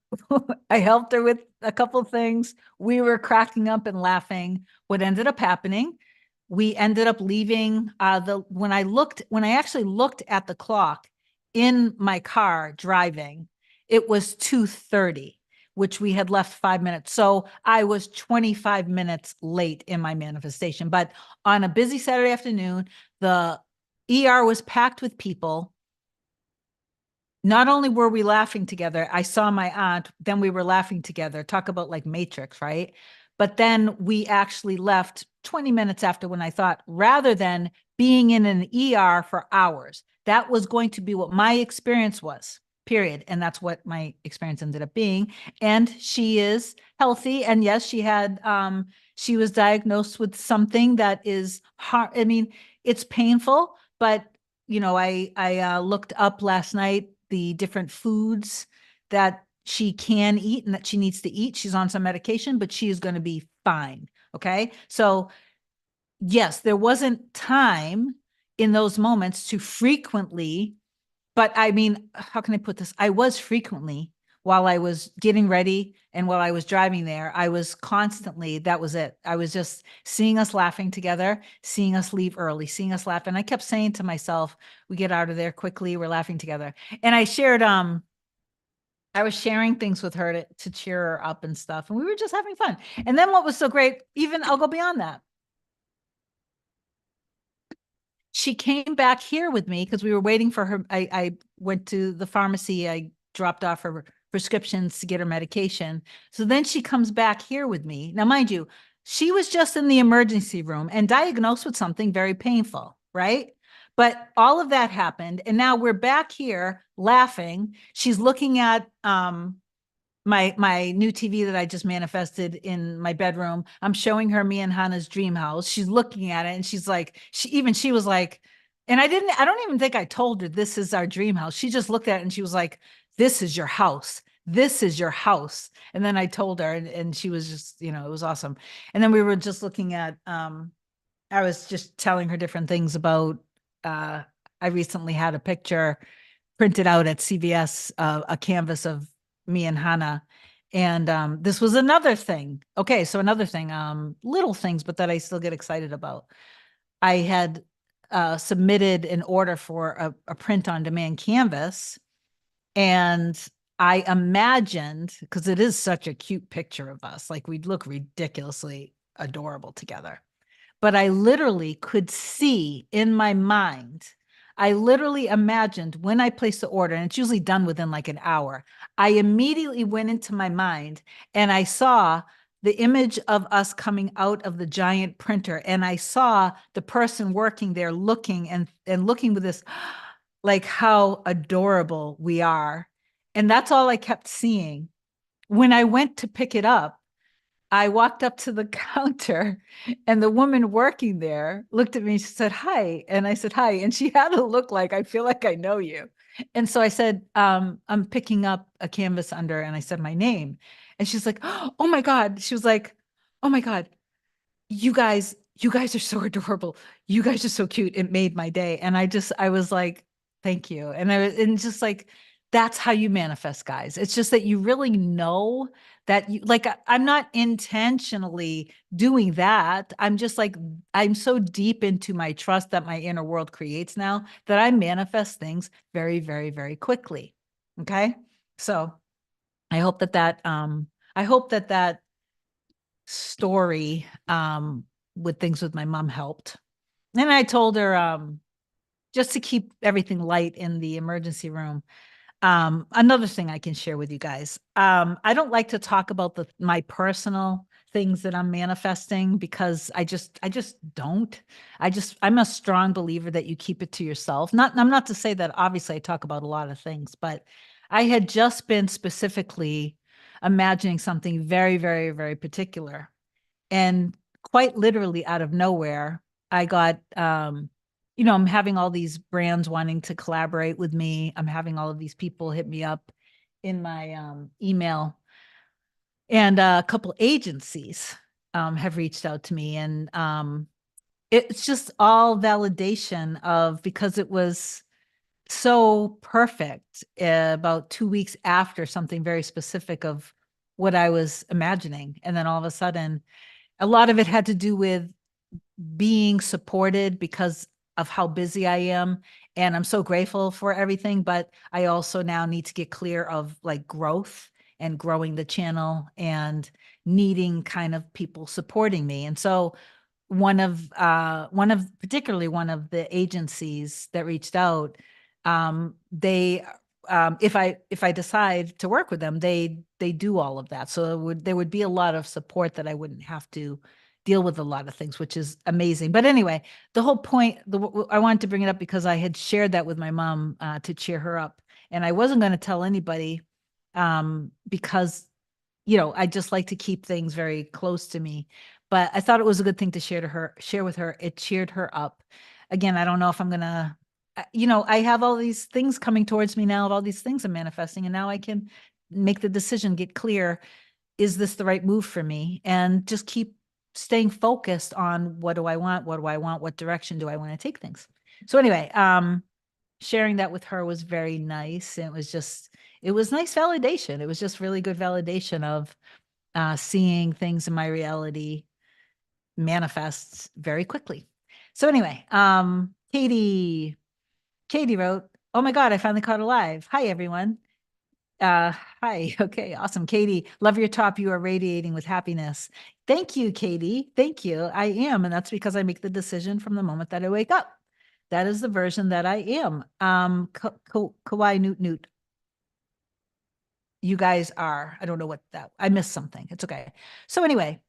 I helped her with a couple of things. We were cracking up and laughing. What ended up happening, we ended up leaving when I actually looked at the clock in my car driving, it was 2:30, which we had left 5 minutes. So I was 25 minutes late in my manifestation. But on a busy Saturday afternoon, the ER was packed with people. Not only were we laughing together, I saw my aunt, then we were laughing together. Talk about like Matrix, right? But then we actually left 20 minutes after when I thought, rather than being in an ER for hours, that was going to be what my experience was, period. And that's what my experience ended up being. And she is healthy. And yes, she was diagnosed with something that is hard. I mean, it's painful, but I looked up last night the different foods that she can eat and that she needs to eat. She's on some medication, but she is going to be fine. Okay. So yes, there wasn't time in those moments to frequently, but I mean, how can I put this? I was frequently while I was getting ready and while I was driving there, I was constantly, that was it. I was just seeing us laughing together, seeing us leave early, seeing us laugh. And I kept saying to myself, we get out of there quickly, we're laughing together. And I was sharing things with her to cheer her up and stuff. And we were just having fun. And then what was so great, even I'll go beyond that. she came back here with me because we were waiting for her. I went to the pharmacy. I dropped off her prescriptions to get her medication. So then she comes back here with me. Now, mind you, she was just in the emergency room and diagnosed with something very painful, right? But all of that happened. And now we're back here laughing. She's looking at my new TV that I just manifested in my bedroom. I'm showing her me and Hannah's dream house. She's looking at it and she's like, she was like, and I don't even think I told her this is our dream house. She just looked at it and she was like, this is your house. This is your house. And then I told her and she was just, it was awesome. And then we were just looking at, I was just telling her different things about, I recently had a picture printed out at CVS, a canvas of me and Hannah. And this was another thing. Okay, so another thing, little things, but that I still get excited about. I had submitted an order for a print on demand canvas. And I imagined, because it is such a cute picture of us, like we'd look ridiculously adorable together. But I literally could see in my mind, I literally imagined when I placed the order, and it's usually done within like an hour, I immediately went into my mind and I saw the image of us coming out of the giant printer. And I saw the person working there looking and looking with this, like how adorable we are. And that's all I kept seeing. When I went to pick it up, I walked up to the counter and the woman working there looked at me and she said, hi. And I said, hi. And she had a look like, I feel like I know you. And so I said, I'm picking up a canvas under, and I said my name. And she's like, oh my God. She was like, oh my God, you guys are so adorable. You guys are so cute. It made my day. And I was like, thank you. And just like, that's how you manifest, guys. It's just that you really know that you like, I'm not intentionally doing that. I'm just like, I'm so deep into my trust that my inner world creates now that I manifest things very, very, very quickly. Okay. So I hope that story with things with my mom helped. And I told her just to keep everything light in the emergency room. Another thing I can share with you guys. I don't like to talk about my personal things that I'm manifesting because I just don't. I'm a strong believer that you keep it to yourself. I'm not to say that obviously I talk about a lot of things, but I had just been specifically imagining something very, very, very particular. And quite literally out of nowhere, I got, I'm having all these brands wanting to collaborate with me. I'm having all of these people hit me up in my email, and a couple agencies have reached out to me, and it's just all validation of, because it was so perfect about 2 weeks after something very specific of what I was imagining. And then all of a sudden, a lot of it had to do with being supported because of how busy I am. And I'm so grateful for everything, but I also now need to get clear of like growth and growing the channel and needing kind of people supporting me. And so particularly one of the agencies that reached out, they if I decide to work with them, they do all of that. So there would be a lot of support that I wouldn't have to deal with a lot of things, which is amazing. But anyway, the whole point, I wanted to bring it up because I had shared that with my mom to cheer her up. And I wasn't going to tell anybody because, I just like to keep things very close to me. But I thought it was a good thing to share with her. It cheered her up. Again, I don't know if I'm going to, I have all these things coming towards me now, of all these things I'm manifesting, and now I can make the decision, get clear. Is this the right move for me? And just keep staying focused on what do I want? What do I want? What direction do I want to take things? So anyway, sharing that with her was very nice. And it was nice validation. It was just really good validation of seeing things in my reality manifest very quickly. So anyway, Katie wrote, oh my God, I finally caught alive. Hi, everyone. Uh, Hi. Okay, awesome. Katie, love your top. You are radiating with happiness. Thank you, Katie. Thank you. I am. And that's because I make the decision from the moment that I wake up. That is the version that I am. Kawhi Newt Newt. You guys are, I don't know what that, I missed something. It's okay. So anyway,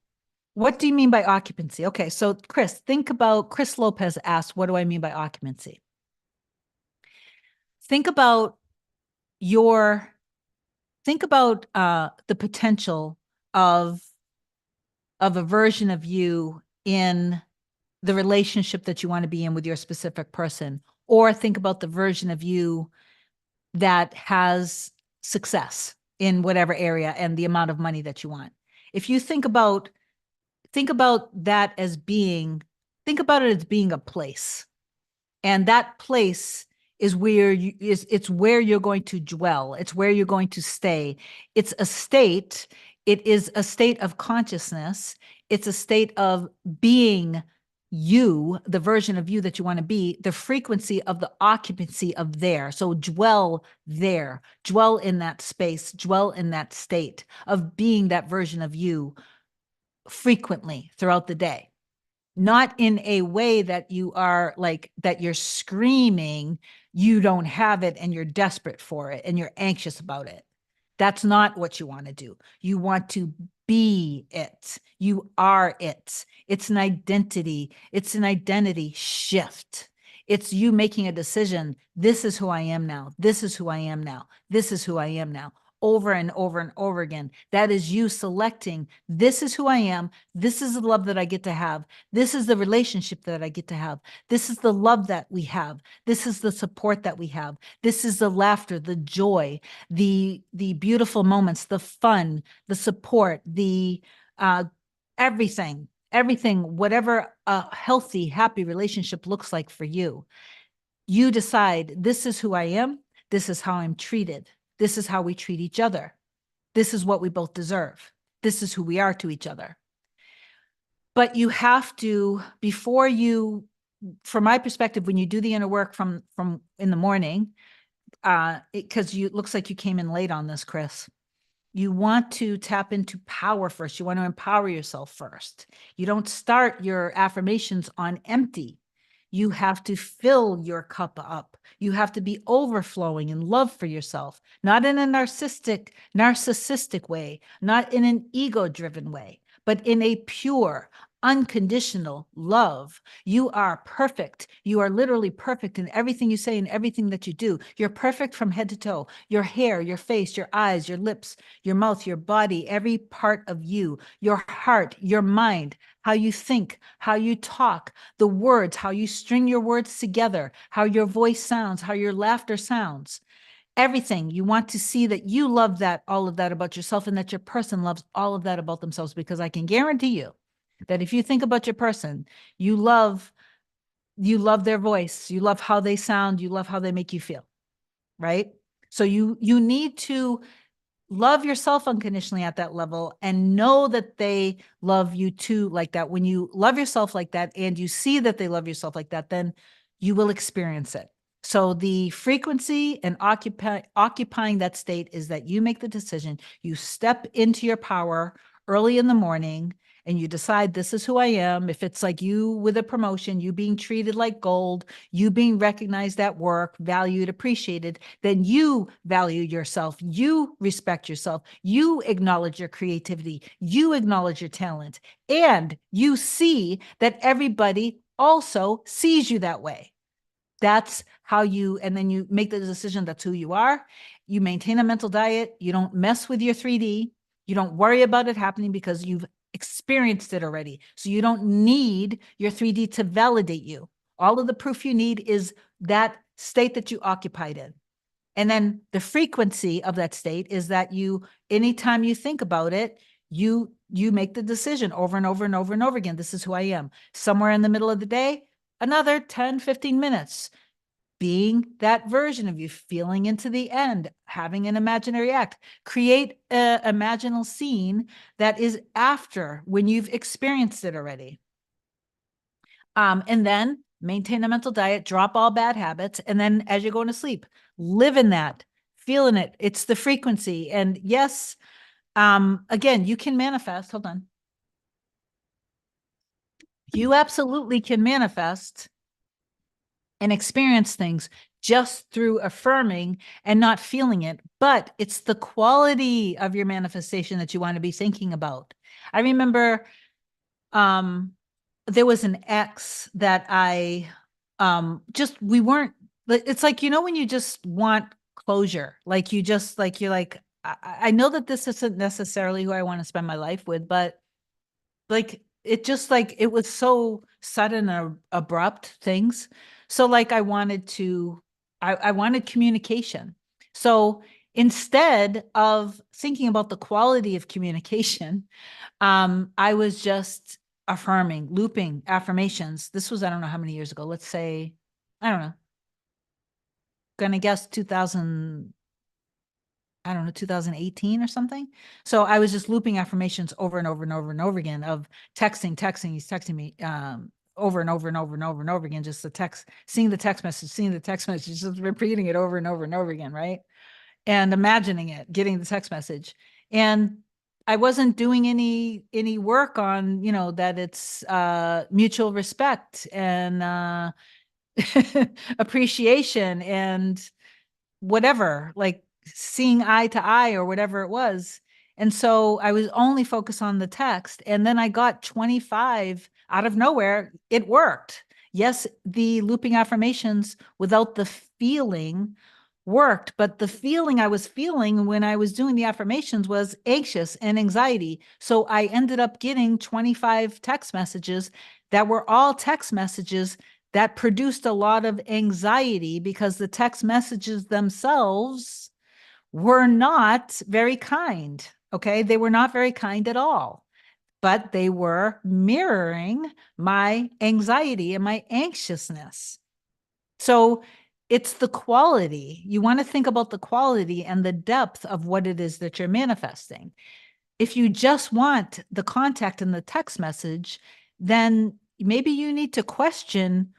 what do you mean by occupancy? Okay, so Chris, think about, Chris Lopez asked, what do I mean by occupancy? Think about your, think about the potential of a version of you in the relationship that you want to be in with your specific person, or think about the version of you that has success in whatever area and the amount of money that you want. If you think about that as being, think about it as being a place. And that place is where it's where you're going to dwell. It's where you're going to stay. It's a state. It is a state of consciousness. It's a state of being you, the version of you that you want to be, the frequency of the occupancy of there. So dwell there, dwell in that space, dwell in that state of being that version of you frequently throughout the day. Not in a way that you are like, that you're screaming, you don't have it and you're desperate for it and you're anxious about it. That's not what you want to do. You want to be it. You are it. It's an identity. It's an identity shift. It's you making a decision. This is who I am now. This is who I am now. This is who I am now. Over and over and over again. That is you selecting, this is who I am. This is the love that I get to have. This is the relationship that I get to have. This is the love that we have. This is the support that we have. This is the laughter, the joy, the beautiful moments, the fun, the support, the everything, whatever a healthy, happy relationship looks like for you. You decide, this is who I am. This is how I'm treated. This is how we treat each other. This is what we both deserve. This is who we are to each other. But you have to, before you, from my perspective, when you do the inner work from in the morning, because it looks like you came in late on this, Chris. You want to tap into power first. You want to empower yourself first. You don't start your affirmations on empty. You have to fill your cup up. You have to be overflowing in love for yourself, not in a narcissistic way, not in an ego-driven way, but in a pure, unconditional love. You are perfect. You are literally perfect in everything you say and everything that you do. You're perfect from head to toe. Your hair, your face, your eyes, your lips, your mouth, your body, every part of you, your heart, your mind, how you think, how you talk, the words, how you string your words together, how your voice sounds, how your laughter sounds. Everything. You want to see that you love that, all of that about yourself, and that your person loves all of that about themselves, because I can guarantee you that if you think about your person, you love their voice, you love how they sound, you love how they make you feel, right? So you need to love yourself unconditionally at that level and know that they love you too like that. When you love yourself like that and you see that they love yourself like that, then you will experience it. So the frequency and occupying that state is that you make the decision, you step into your power early in the morning, and you decide, this is who I am. If it's like you with a promotion, you being treated like gold, you being recognized at work, valued, appreciated, then you value yourself. You respect yourself. You acknowledge your creativity. You acknowledge your talent. And you see that everybody also sees you that way. That's how you, and then you make the decision, that's who you are. You maintain a mental diet. You don't mess with your 3D. You don't worry about it happening because you've experienced it already. So you don't need your 3D to validate you. All of the proof you need is that state that you occupied in. And then the frequency of that state is that you, anytime you think about it, you make the decision over and over and over and over again. This is who I am. Somewhere in the middle of the day, another 10, 15 minutes, being that version of you, feeling into the end, having an imaginary act, create a imaginal scene that is after when you've experienced it already. And then maintain a mental diet, drop all bad habits. And then as you're going to sleep, live in that, feeling it. It's the frequency. And yes, again, you can manifest. Hold on. You absolutely can manifest and experience things just through affirming and not feeling it. But it's the quality of your manifestation that you want to be thinking about. I remember um, there was an ex that I just, we weren't, it's like, when you just want closure, like you just like, you're like, I know that this isn't necessarily who I want to spend my life with, but like it just like it was so sudden or abrupt things. So like I wanted communication. So instead of thinking about the quality of communication, I was just affirming, looping affirmations. This was, I don't know how many years ago. Let's say, I don't know, gonna guess 2000, I don't know, 2018 or something. So I was just looping affirmations over and over and over and over again of texting, he's texting me over and over and over and over and over again, just the text, seeing the text message, just repeating it over and over and over again, right? And imagining it, getting the text message. And I wasn't doing any work on, that it's mutual respect and appreciation and whatever, like seeing eye to eye or whatever it was. And so I was only focused on the text. And then I got 25 out of nowhere. It worked. Yes, the looping affirmations without the feeling worked, but the feeling I was feeling when I was doing the affirmations was anxious and anxiety. So I ended up getting 25 text messages that were all text messages that produced a lot of anxiety because the text messages themselves were not very kind. Okay. They were not very kind at all, but they were mirroring my anxiety and my anxiousness. So it's the quality. You want to think about the quality and the depth of what it is that you're manifesting. If you just want the contact and the text message, then maybe you need to question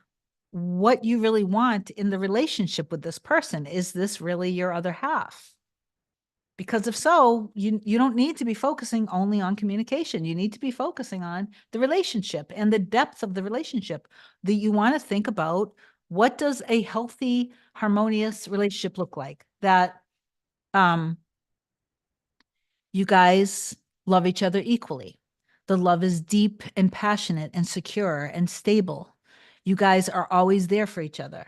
what you really want in the relationship with this person. Is this really your other half? Because if so, you don't need to be focusing only on communication. You need to be focusing on the relationship and the depth of the relationship. That you want to think about, what does a healthy, harmonious relationship look like? That um, you guys love each other equally. The love is deep and passionate and secure and stable. You guys are always there for each other.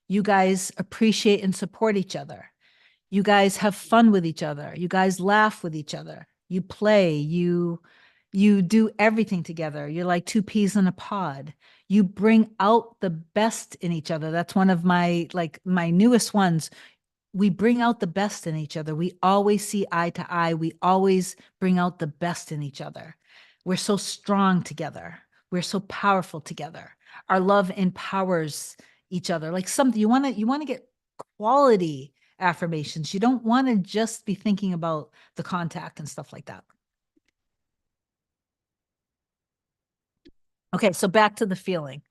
You guys appreciate and support each other. You guys have fun with each other. You guys laugh with each other. You play, you do everything together. You're like two peas in a pod. You bring out the best in each other. That's one of my newest ones. We bring out the best in each other. We always see eye to eye. We always bring out the best in each other. We're so strong together. We're so powerful together. Our love empowers each other. Like something you want to get quality affirmations. You don't want to just be thinking about the contact and stuff like that. Okay, so back to the feeling.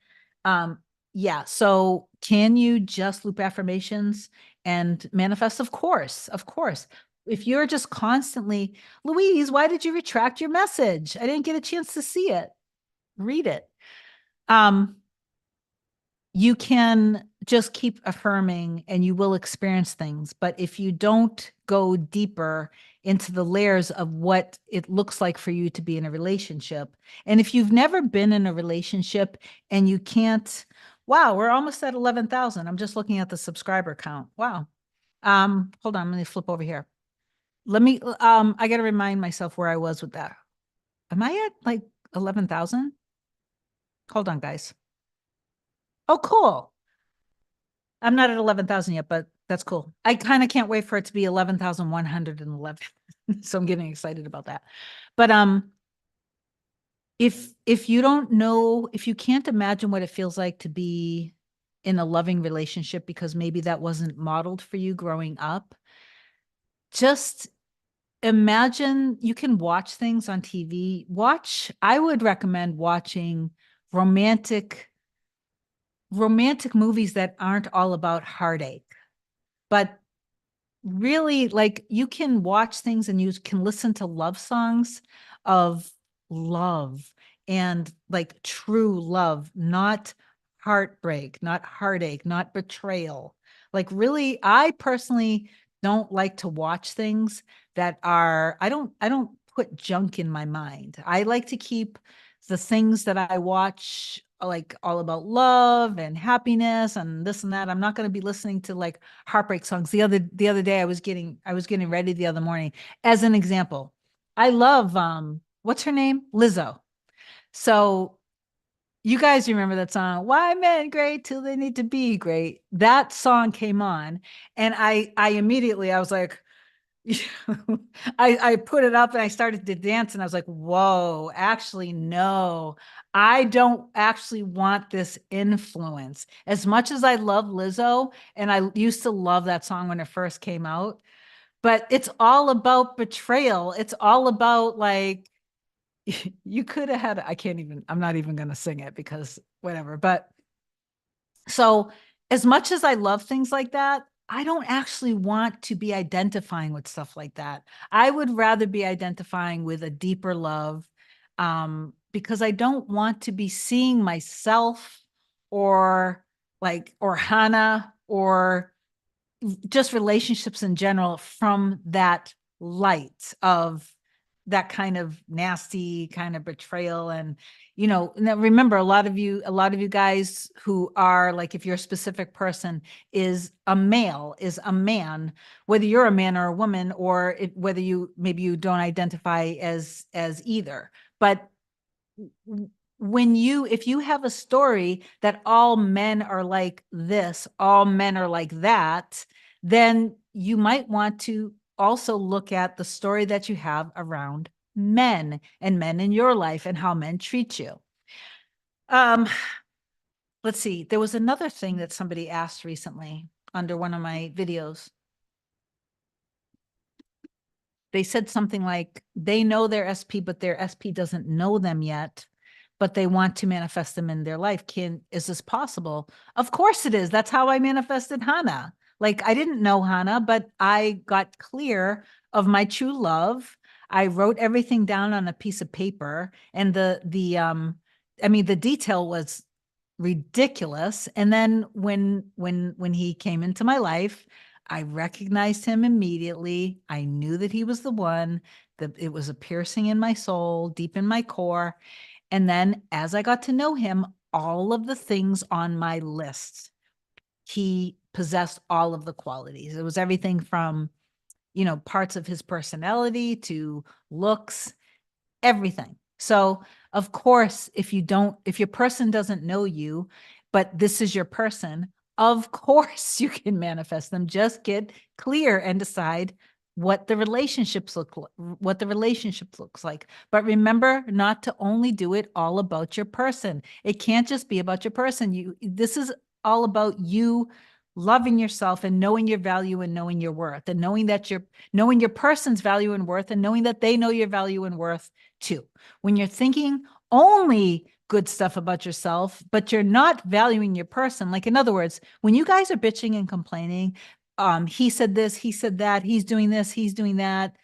Um, yeah, so can you just loop affirmations and manifest? Of course, of course. If you're just constantly, Louise, why did you retract your message? I didn't get a chance to see it. Read it. Um, you can just keep affirming and you will experience things. But if you don't go deeper into the layers of what it looks like for you to be in a relationship, and if you've never been in a relationship and you can't, wow, we're almost at 11,000. I'm just looking at the subscriber count. Wow. Hold on, let me flip over here. I got to remind myself where I was with that. Am I at like 11,000? Hold on, guys. Oh, cool. I'm not at 11,000 yet, but that's cool. I kind of can't wait for it to be 11,111. So I'm getting excited about that. But if you don't know, if you can't imagine what it feels like to be in a loving relationship because maybe that wasn't modeled for you growing up, just imagine. You can watch things on TV. I would recommend watching romantic romantic movies that aren't all about heartache, but really, like, you can watch things and you can listen to love songs of love and like true love, not heartbreak, not heartache, not betrayal. Like really, I personally don't like to watch things that are, I don't put junk in my mind. I like to keep the things that I watch like all about love and happiness and this and that. I'm not going to be listening to like heartbreak songs. The other day I was getting ready the other morning as an example. I love what's her name? Lizzo. So you guys remember that song, Why Men Great Till They Need to Be Great? That song came on, and I immediately I was like, I put it up and I started to dance, and I was like, whoa, actually, no, I don't actually want this influence. As much as I love Lizzo, and I used to love that song when it first came out, but it's all about betrayal. It's all about like you could have had, I can't even, I'm not even going to sing it because whatever. But so, as much as I love things like that, I don't actually want to be identifying with stuff like that. I would rather be identifying with a deeper love, because I don't want to be seeing myself or or Hannah or just relationships in general from that light of that kind of nasty kind of betrayal. And now remember, a lot of you guys who are like, if you're a specific person is a male, is a man, whether you're a man or a woman, or whether maybe you don't identify as either. But if you have a story that all men are like this, all men are like that, then you might want to also look at the story that you have around men and men in your life and how men treat you. Um, let's see. There was another thing that somebody asked recently under one of my videos. They said something like they know their SP, but their SP doesn't know them yet, but they want to manifest them in their life. Is this possible? Of course it is. That's how I manifested Hannah. Like I didn't know Hannah, but I got clear of my true love. I wrote everything down on a piece of paper, and the detail was ridiculous. And then when he came into my life, I recognized him immediately. I knew that he was the one, that it was a piercing in my soul, deep in my core. And then as I got to know him, all of the things on my list, he possessed all of the qualities. It was everything from, parts of his personality to looks, everything. So, of course, if your person doesn't know you, but this is your person, of course you can manifest them. Just get clear and decide what the relationship looks like. But remember not to only do it all about your person. It can't just be about your person. This is all about you loving yourself and knowing your value and knowing your worth, and knowing your person's value and worth, and knowing that they know your value and worth too. When you're thinking only good stuff about yourself, but you're not valuing your person, like in other words, when you guys are bitching and complaining, he said this, he said that, he's doing this, he's doing that,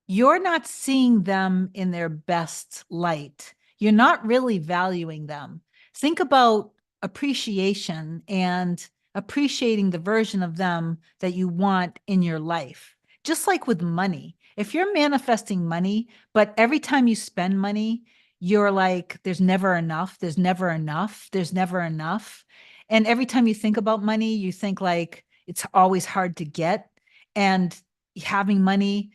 you're not seeing them in their best light. You're not really valuing them. Think about appreciation and appreciating the version of them that you want in your life. Just like with money, if you're manifesting money, but every time you spend money, you're like, there's never enough, there's never enough, there's never enough. And every time you think about money, you think like it's always hard to get. And having money,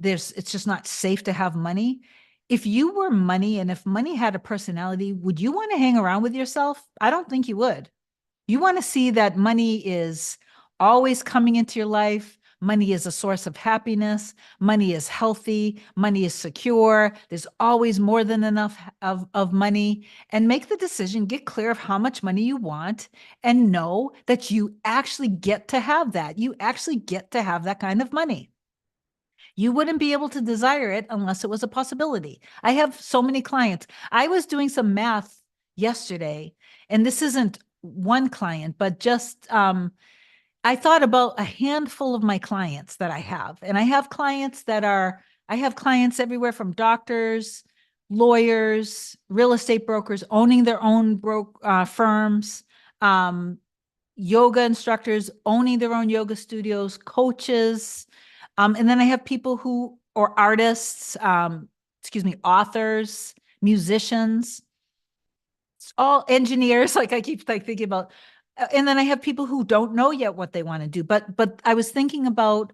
it's just not safe to have money. If you were money, and if money had a personality, would you want to hang around with yourself? I don't think you would. You want to see that money is always coming into your life. Money is a source of happiness. Money is healthy. Money is secure. There's always more than enough of money. And make the decision, get clear of how much money you want, and know that you actually get to have that. You actually get to have that kind of money. You wouldn't be able to desire it unless it was a possibility. I have so many clients. I was doing some math yesterday, and this isn't one client, but just I thought about a handful of my clients that I have. And I have clients everywhere from doctors, lawyers, real estate brokers owning their own firms, yoga instructors owning their own yoga studios, coaches. And then I have people who, or artists, authors, musicians, all engineers. Like I keep like thinking about, and then I have people who don't know yet what they want to do. But I was thinking about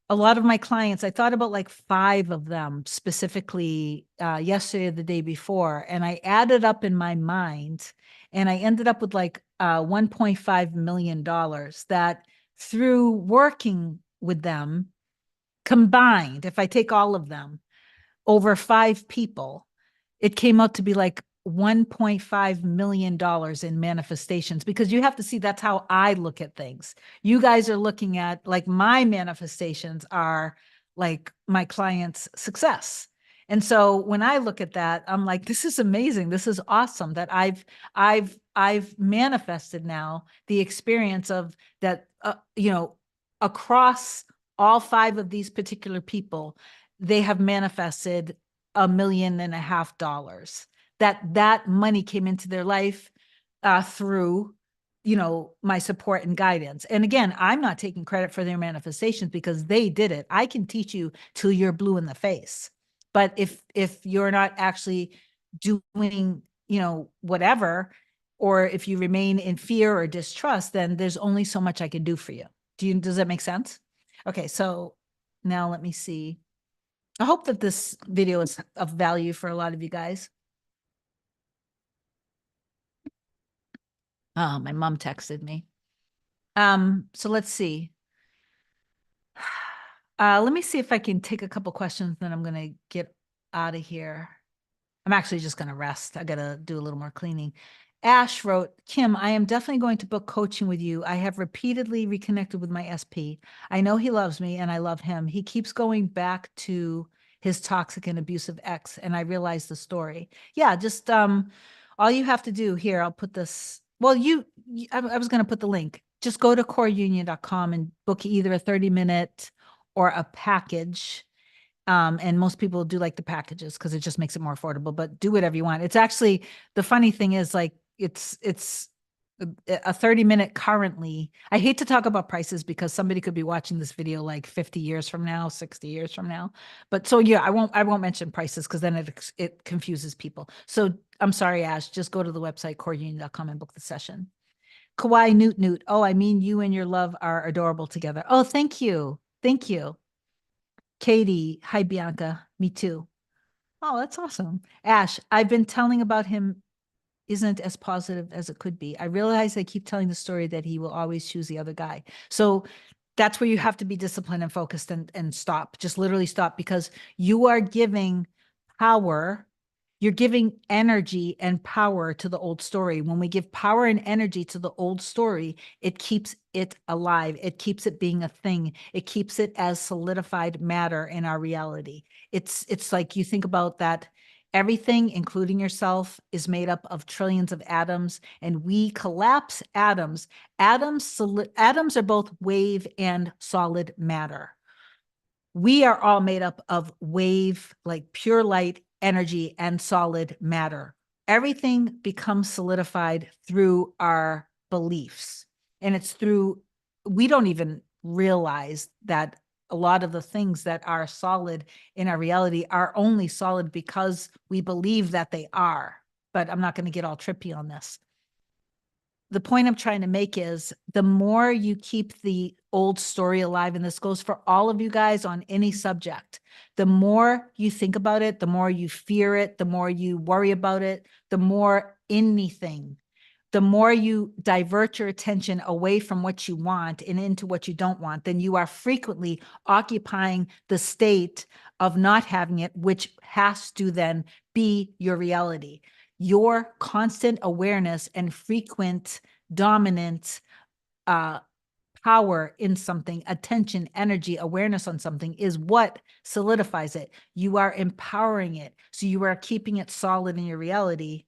a lot of my clients. I thought about like 5 of them specifically yesterday or the day before, and I added up in my mind, and I ended up with like $1.5 million that through working with them combined, if I take all of them over 5 people, it came out to be like $1.5 million in manifestations, because you have to see that's how I look at things. You guys are looking at like my manifestations are like my client's success. And so when I look at that, I'm like, this is amazing. This is awesome that I've manifested now the experience of that, across all 5 of these particular people, they have manifested $1.5 million. That money came into their life through my support and guidance. And again, I'm not taking credit for their manifestations because they did it. I can teach you till you're blue in the face, but if you're not actually doing whatever, or if you remain in fear or distrust, then there's only so much I can do for you. Does that make sense? Okay, so now let me see. I hope that this video is of value for a lot of you guys. Oh, my mom texted me. So let's see. Let me see if I can take a couple questions, then I'm gonna get out of here. I'm actually just gonna rest. I gotta do a little more cleaning. Ash wrote, Kim, I am definitely going to book coaching with you. I have repeatedly reconnected with my SP. I know he loves me and I love him. He keeps going back to his toxic and abusive ex, and I realized the story. Yeah, just all you have to do here, I'll put this. Well, I was going to put the link. Just go to coreunion.com and book either a 30-minute or a package. And most people do like the packages because it just makes it more affordable, but do whatever you want. It's actually, the funny thing is, like, it's a 30-minute currently. I hate to talk about prices because somebody could be watching this video like 50 years from now, 60 years from now. But so yeah, I won't mention prices because then it confuses people. So I'm sorry, Ash, just go to the website coreunion.com and book the session. Kawhi Newt. Oh, I mean, you and your love are adorable together. Oh, thank you. Thank you. Katie, hi Bianca, me too. Oh, that's awesome. Ash, I've been telling about him isn't as positive as it could be. I realize I keep telling the story that he will always choose the other guy. So that's where you have to be disciplined and focused and stop. Just literally stop, because you are giving power. You're giving energy and power to the old story. When we give power and energy to the old story, it keeps it alive. It keeps it being a thing. It keeps it as solidified matter in our reality. It's like, you think about that. Everything, including yourself, is made up of trillions of atoms, and we collapse atoms. Atoms are both wave and solid matter. We are all made up of wave, like pure light, energy, and solid matter. Everything becomes solidified through our beliefs. And it's through, we don't even realize that a lot of the things that are solid in our reality are only solid because we believe that they are. But I'm not going to get all trippy on this. The point I'm trying to make is, the more you keep the old story alive, and this goes for all of you guys on any subject, the more you think about it, the more you fear it, the more you worry about it, the more anything, the more you divert your attention away from what you want and into what you don't want, then you are frequently occupying the state of not having it, which has to then be your reality. Your constant awareness and frequent dominant power in something, attention, energy, awareness on something, is what solidifies it. You are empowering it. So you are keeping it solid in your reality,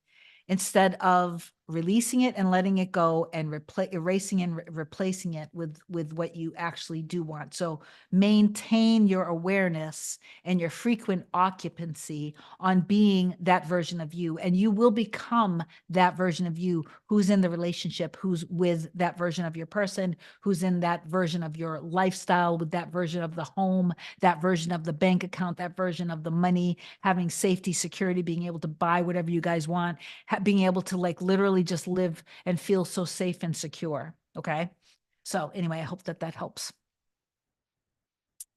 instead of releasing it and letting it go and erasing and replacing it with what you actually do want. So maintain your awareness and your frequent occupancy on being that version of you, and you will become that version of you who's in the relationship, who's with that version of your person, who's in that version of your lifestyle, with that version of the home, that version of the bank account, that version of the money, having safety, security, being able to buy whatever you guys want, being able to like literally just live and feel so safe and secure. Okay. So anyway, I hope that that helps.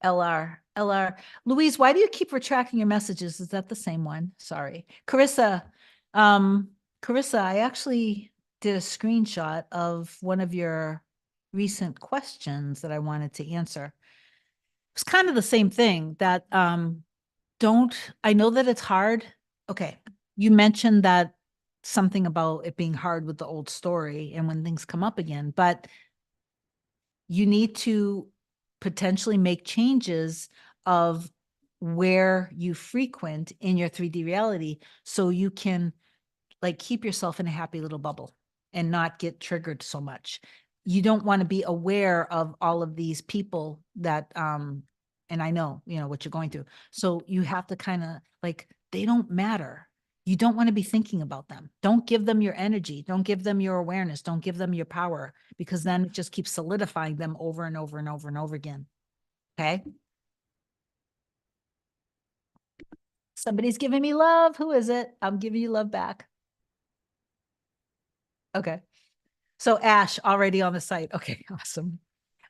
LR. Louise, why do you keep retracting your messages? Is that the same one? Sorry. Um, Carissa, I actually did a screenshot of one of your recent questions that I wanted to answer. It's kind of the same thing that I know that it's hard. Okay. You mentioned that something about it being hard with the old story and when things come up again, but you need to potentially make changes of where you frequent in your 3D reality so you can like keep yourself in a happy little bubble and not get triggered so much. You don't want to be aware of all of these people that and I know, you know, what you're going through. So you have to kind of like they don't matter. You don't want to be thinking about them. Don't give them your energy. Don't give them your awareness. Don't give them your power, because then it just keeps solidifying them over and over and over and over again. Okay. Somebody's giving me love. Who is it? I'm giving you love back. Okay. So Ash already on the site. Okay, awesome.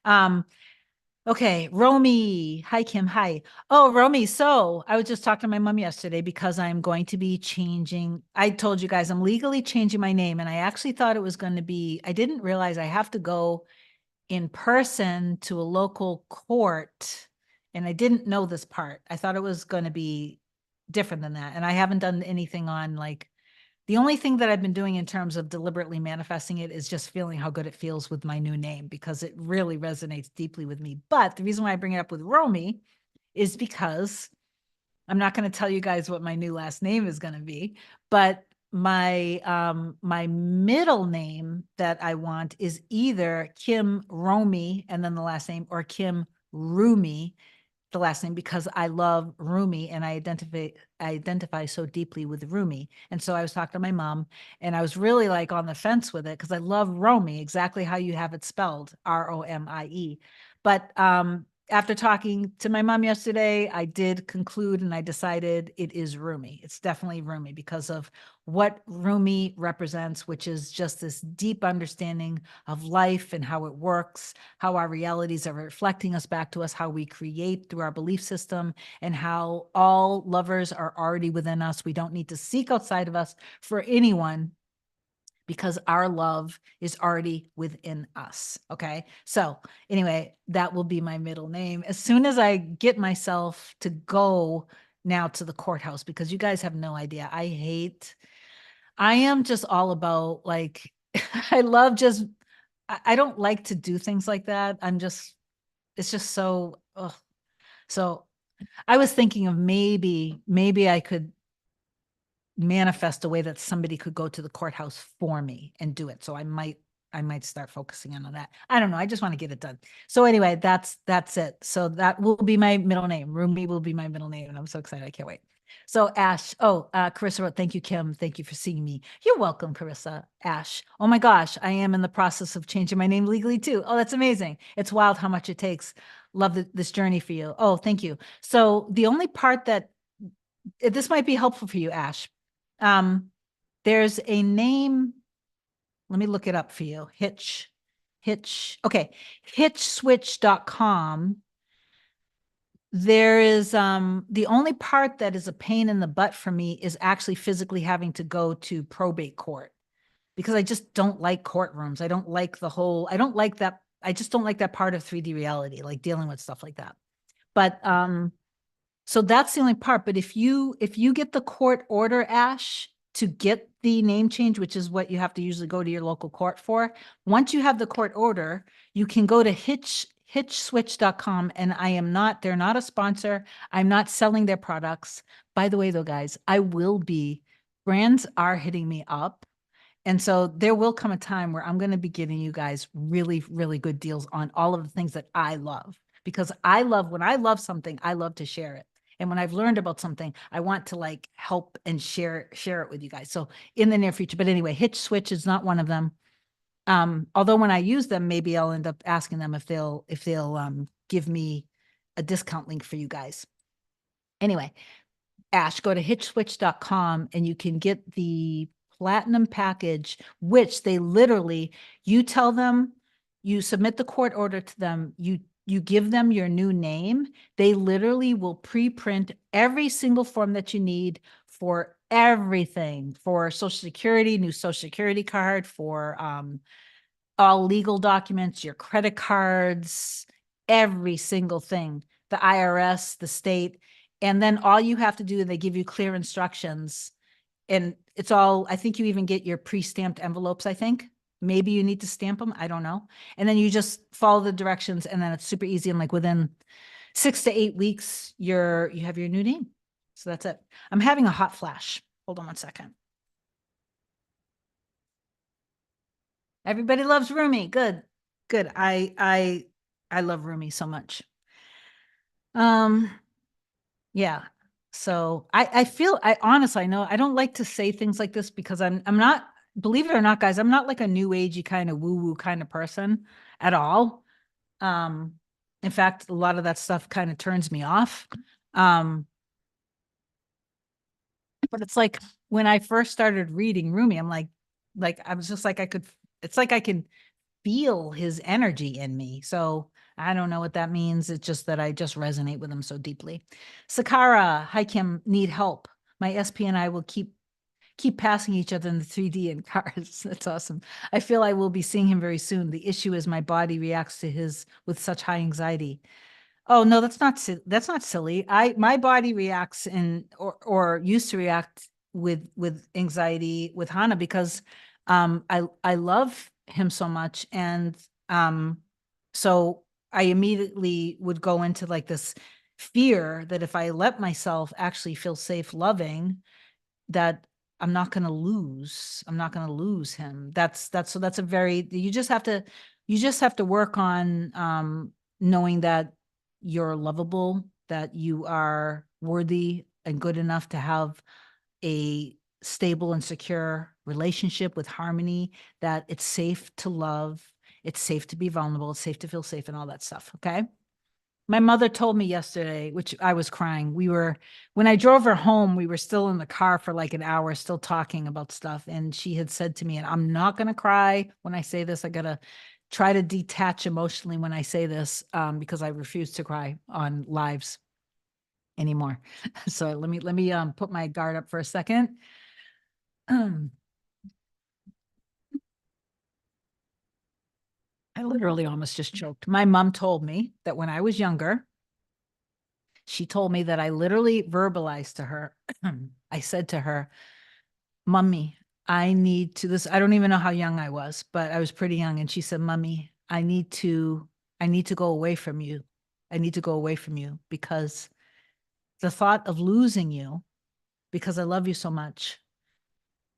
Um, okay, Romy. Hi, Kim. Hi. Oh, Romy. So I was just talking to my mom yesterday because I'm going to be changing. I told you guys I'm legally changing my name, and I actually thought it was going to be, I didn't realize I have to go in person to a local court. And I didn't know this part. I thought it was going to be different than that. And I haven't done anything on like the only thing that I've been doing in terms of deliberately manifesting it is just feeling how good it feels with my new name, because it really resonates deeply with me. But the reason why I bring it up with Romy is because I'm not going to tell you guys what my new last name is going to be, but my middle name that I want is either Kim Romy and then the last name, or Kim Rumi, the last name, because I love Rumi and I identify so deeply with Rumi. And so I was talking to my mom and I was really like on the fence with it because I love Romy, exactly how you have it spelled, Romie. But after talking to my mom yesterday, I did conclude and I decided it is Rumi. It's definitely Rumi because of what Rumi represents, which is just this deep understanding of life and how it works, how our realities are reflecting us back to us, how we create through our belief system, and how all lovers are already within us. We don't need to seek outside of us for anyone because our love is already within us. Okay. So anyway, that will be my middle name. As soon as I get myself to go now to the courthouse, because you guys have no idea. I am just all about like, I love just, I don't like to do things like that. It's just so, ugh. So I was thinking of maybe I could manifest a way that somebody could go to the courthouse for me and do it. So I might start focusing on that. I don't know. I just want to get it done. So anyway, that's it. So that will be my middle name. Rumi will be my middle name. And I'm so excited. I can't wait. So Ash, Carissa wrote, thank you, Kim. Thank you for seeing me. You're welcome, Carissa. Ash, oh my gosh, I am in the process of changing my name legally too. Oh, that's amazing. It's wild how much it takes. Love this journey for you. Oh, thank you. So the only part that this might be helpful for you, Ash. There's a name. Let me look it up for you. Okay. Hitchswitch.com. There is the only part that is a pain in the butt for me is actually physically having to go to probate court, because I just don't like courtrooms. I don't like I don't like that. I just don't like that part of 3D reality, like dealing with stuff like that. But so that's the only part. But if you get the court order, Ash, to get the name change, which is what you have to usually go to your local court for, once you have the court order, you can go to hitchswitch.com. And they're not a sponsor. I'm not selling their products. By the way, though, guys, brands are hitting me up And so there will come a time where I'm going to be giving you guys really, really good deals on all of the things that I love, because I love, when I love something, I love to share it. And when I've learned about something, I want to like help and share it with you guys. So in the near future, but anyway, Hitch Switch is not one of them. Although when I use them, maybe I'll end up asking them if they'll give me a discount link for you guys. Anyway, Ash, go to hitchswitch.com and you can get the platinum package, which they literally, you tell them, you submit the court order to them, you give them your new name, they literally will pre-print every single form that you need for everything, for Social Security, new Social Security card, for all legal documents, your credit cards, every single thing, the IRS, the state. And then all you have to do, they give you clear instructions. And it's all, I think you even get your pre-stamped envelopes, I think. Maybe you need to stamp them. I don't know. And then you just follow the directions and then it's super easy. And like within 6 to 8 weeks, you have your new name. So that's it. I'm having a hot flash. Hold on one second. Everybody loves Rumi. Good. Good. I love Rumi so much. Um, yeah. So I feel, I honestly, I know I don't like to say things like this because I'm not, believe it or not, guys, I'm not like a new agey kind of woo woo kind of person at all. Um, in fact, a lot of that stuff kind of turns me off. Um, but it's like when I first started reading Rumi, I'm like I was just like I could, it's like I can feel his energy in me. So I don't know what that means. It's just that I just resonate with him so deeply. Sakara, hi Kim, need help. My SP and I will keep passing each other in the 3D in cars. That's awesome. I feel I will be seeing him very soon. The issue is my body reacts to his with such high anxiety. Oh no, that's not silly. My body reacts in or used to react with anxiety with Hana because I love him so much and um so I immediately would go into like this fear that if I let myself actually feel safe loving that I'm not going to lose him. So that's a very, you just have to work on knowing that you're lovable, that you are worthy and good enough to have a stable and secure relationship with harmony, that it's safe to love, it's safe to be vulnerable, it's safe to feel safe and all that stuff. Okay. My mother told me yesterday, which I was crying. When I drove her home, we were still in the car for like an hour, still talking about stuff. And she had said to me, and I'm not going to cry when I say this. I got to try to detach emotionally when I say this because I refuse to cry on lives anymore. So let me put my guard up for a second. I literally almost just choked. My mom told me that when I was younger, she told me that I literally verbalized to her. I said to her, Mummy, I need to this. I don't even know how young I was, but I was pretty young. And she said, Mummy, I need to go away from you. I need to go away from you because the thought of losing you, because I love you so much,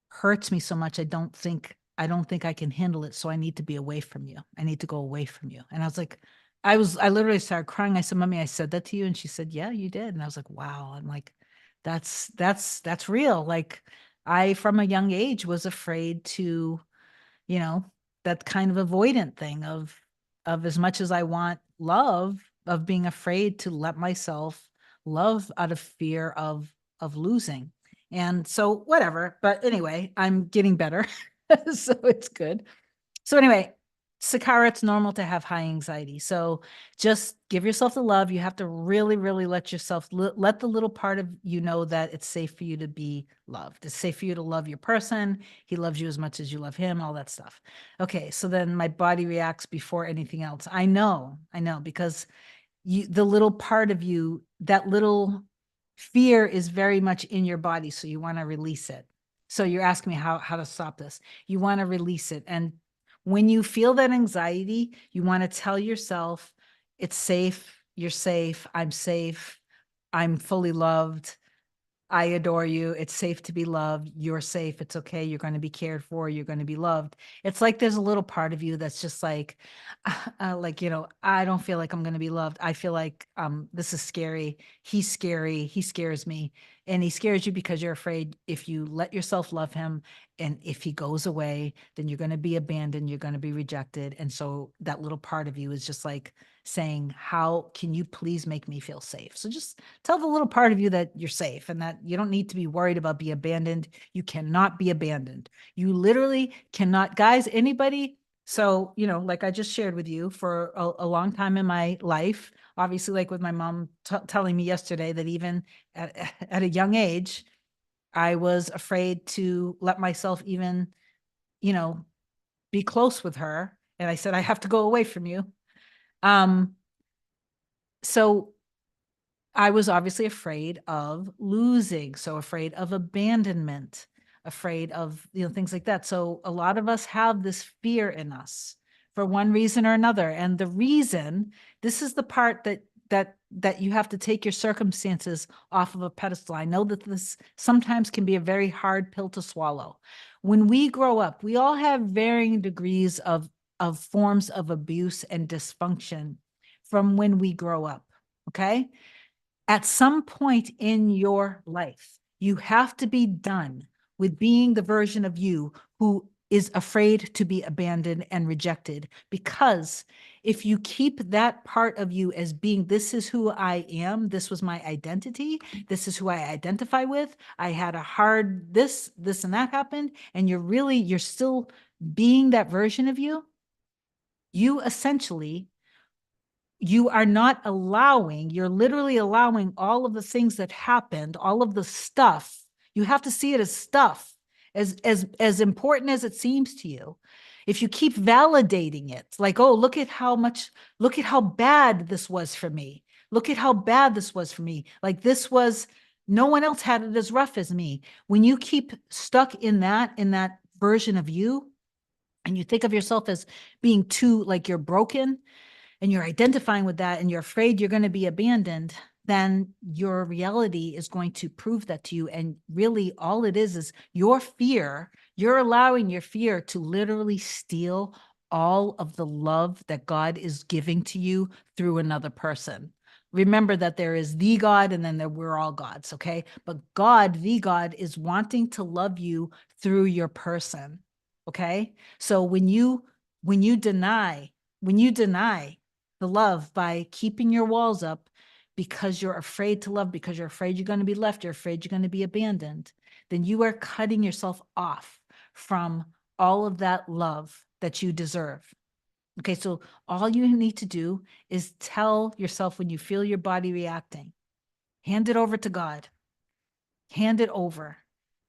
hurts me so much. I don't think I can handle it. So I need to be away from you. I need to go away from you. And I was like, I literally started crying. I said, Mommy, I said that to you. And she said, yeah, you did. And I was like, wow. I'm like, that's real. Like I, from a young age was afraid to, you know, that kind of avoidant thing of as much as I want love, of being afraid to let myself love out of fear of losing. And so whatever, but anyway, I'm getting better. So it's good. So anyway, Sakara, it's normal to have high anxiety. So just give yourself the love. You have to really, really let yourself, let the little part of you know that it's safe for you to be loved. It's safe for you to love your person. He loves you as much as you love him, all that stuff. Okay, so then my body reacts before anything else. I know, because the little part of you, that little fear is very much in your body. So you want to release it. So you're asking me how to stop this. You want to release it. And when you feel that anxiety, you want to tell yourself, it's safe, you're safe, I'm fully loved. I adore you. It's safe to be loved. You're safe. It's okay. You're going to be cared for. You're going to be loved. It's like there's a little part of you that's just like, I don't feel like I'm going to be loved. I feel like this is scary. He's scary. He scares me. And he scares you because you're afraid if you let yourself love him and if he goes away, then you're going to be abandoned. You're going to be rejected. And so that little part of you is just like saying, how can you please make me feel safe? So just tell the little part of you that you're safe and that you don't need to be worried about being abandoned. You cannot be abandoned. You literally cannot, guys, anybody. So, like I just shared with you for a long time in my life, obviously, like with my mom telling me yesterday that even at a young age, I was afraid to let myself even, you know, be close with her. And I said, I have to go away from you. Um, so I was obviously afraid of losing, so afraid of abandonment, afraid of, things like that. So a lot of us have this fear in us for one reason or another. And the reason, this is the part that you have to take your circumstances off of a pedestal. I know that this sometimes can be a very hard pill to swallow. When we grow up, we all have varying degrees of forms of abuse and dysfunction from when we grow up. Okay. At some point in your life, you have to be done with being the version of you who is afraid to be abandoned and rejected. Because if you keep that part of you as being, this is who I am, this was my identity, this is who I identify with, I had a hard this and that happened, and you're still being that version of you, you essentially you are not allowing, you're literally allowing all of the things that happened, all of the stuff. You have to see it as stuff, as important as it seems to you. If you keep validating it, like, oh, look at how bad this was for me. Look at how bad this was for me. Like no one else had it as rough as me. When you keep stuck in that version of you, and you think of yourself as being too, like you're broken, and you're identifying with that and you're afraid you're going to be abandoned, then your reality is going to prove that to you. And really, all it is your fear. You're allowing your fear to literally steal all of the love that God is giving to you through another person. Remember that there is the God and then we're all gods, okay? But God, the God, is wanting to love you through your person, okay? So when you deny the love by keeping your walls up because you're afraid to love, because you're afraid you're going to be left, you're afraid you're going to be abandoned, then you are cutting yourself off from all of that love that you deserve. Okay, so all you need to do is tell yourself when you feel your body reacting, hand it over to God, hand it over.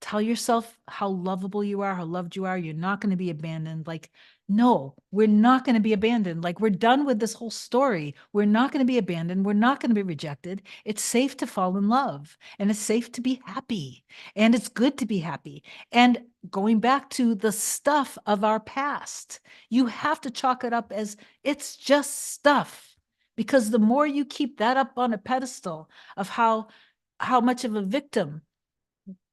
Tell yourself how lovable you are, how loved you are. You're not going to be abandoned. Like, no, we're not going to be abandoned. Like, we're done with this whole story. We're not going to be abandoned. We're not going to be rejected. It's safe to fall in love and it's safe to be happy and it's good to be happy. And going back to the stuff of our past, you have to chalk it up as it's just stuff, because the more you keep that up on a pedestal of how much of a victim,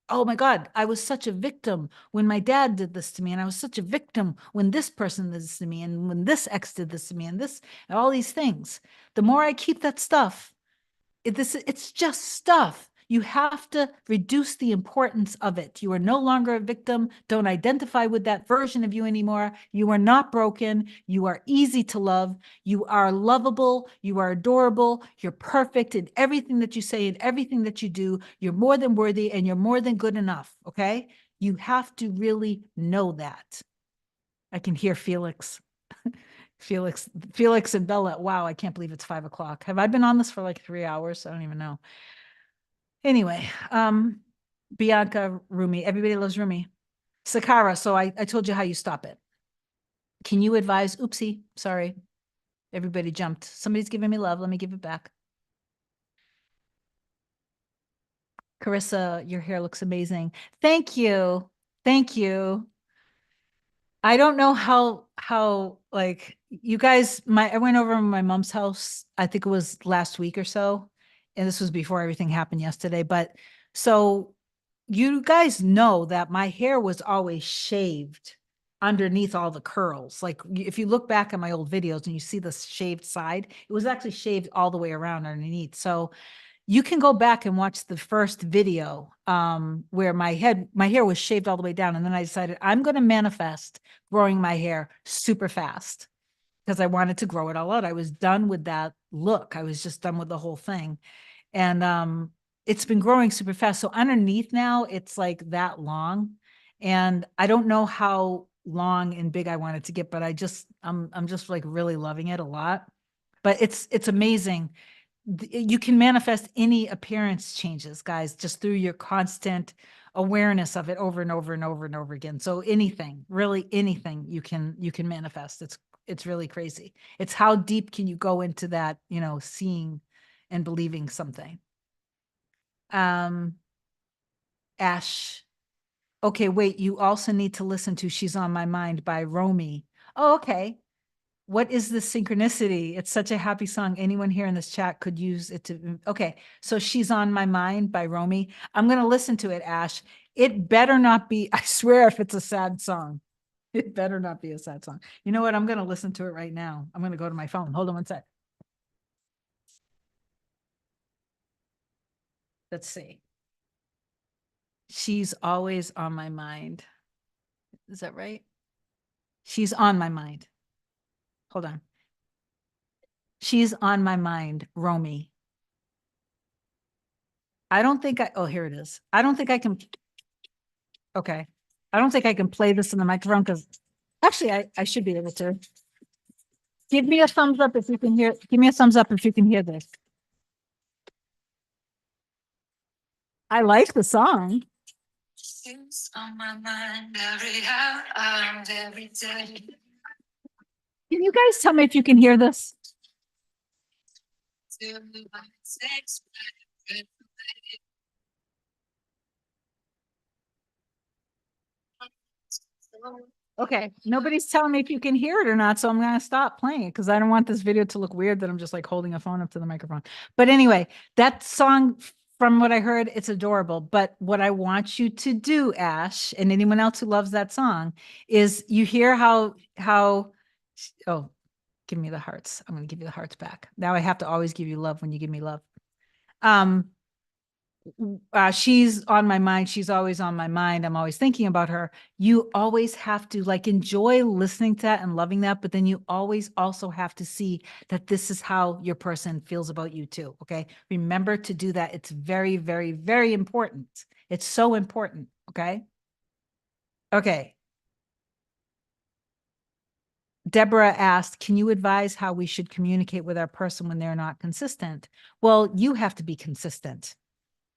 oh my God, I was such a victim when my dad did this to me. And I was such a victim when this person did this to me. And when this ex did this to me and this, and all these things. The more I keep that stuff, it's just stuff. You have to reduce the importance of it. You are no longer a victim. Don't identify with that version of you anymore. You are not broken. You are easy to love. You are lovable. You are adorable. You're perfect in everything that you say and everything that you do. You're more than worthy and you're more than good enough. Okay. You have to really know that. I can hear Felix. Felix and Bella. Wow, I can't believe it's 5 o'clock. Have I been on this for like 3 hours? I don't even know. Anyway, Bianca, Rumi, everybody loves Rumi. Sakara, so I told you how you stop it. Can you advise? Oopsie, sorry. Everybody jumped. Somebody's giving me love. Let me give it back. Carissa, your hair looks amazing. Thank you. Thank you. I don't know how like you guys, I went over to my mom's house, I think it was last week or so, and this was before everything happened yesterday, but So you guys know that my hair was always shaved underneath all the curls. Like if you look back at my old videos and you see the shaved side, it was actually shaved all the way around underneath. So you can go back and watch the first video where my hair was shaved all the way down. And then I decided I'm going to manifest growing my hair super fast because I wanted to grow it all out. I was done with that look. I was just done with the whole thing. And it's been growing super fast. So underneath now it's like that long. And I don't know how long and big I want it to get, but I'm just like really loving it a lot. But it's amazing. You can manifest any appearance changes, guys, just through your constant awareness of it over and over and over and over again. So anything, really anything you can manifest. It's really crazy. It's how deep can you go into that, seeing and believing something. Um, Ash. Okay, wait, you also need to listen to She's on My Mind by Romy. Oh, okay. What is the synchronicity? It's such a happy song. Anyone here in this chat could use it to. Okay, so She's on My Mind by Romy. I'm going to listen to it, Ash. It better not be, I swear, if it's a sad song, it better not be a sad song. You know what? I'm going to listen to it right now. I'm going to go to my phone. Hold on one sec. Let's see. She's always on my mind. Is that right? She's on my mind. Hold on. She's on my mind, Romy. I don't think oh, here it is. I don't think I can, okay. I don't think I can play this in the microphone because actually I should be able to. Give me a thumbs up if you can hear, give me a thumbs up if you can hear this. I like the song. She's on my mind every hour, every day. Can you guys tell me if you can hear this? Okay, nobody's telling me if you can hear it or not, so I'm going to stop playing it because I don't want this video to look weird that I'm just like holding a phone up to the microphone. But anyway, that song, from what I heard, it's adorable. But what I want you to do, Ash, and anyone else who loves that song, is you hear oh, give me the hearts. I'm going to give you the hearts back. Now I have to always give you love when you give me love. She's on my mind. She's always on my mind. I'm always thinking about her. You always have to like enjoy listening to that and loving that, but then you always also have to see that this is how your person feels about you too. Okay. Remember to do that. It's very, very, very important. It's so important. Okay. Okay. Deborah asked, can you advise how we should communicate with our person when they're not consistent? Well, you have to be consistent.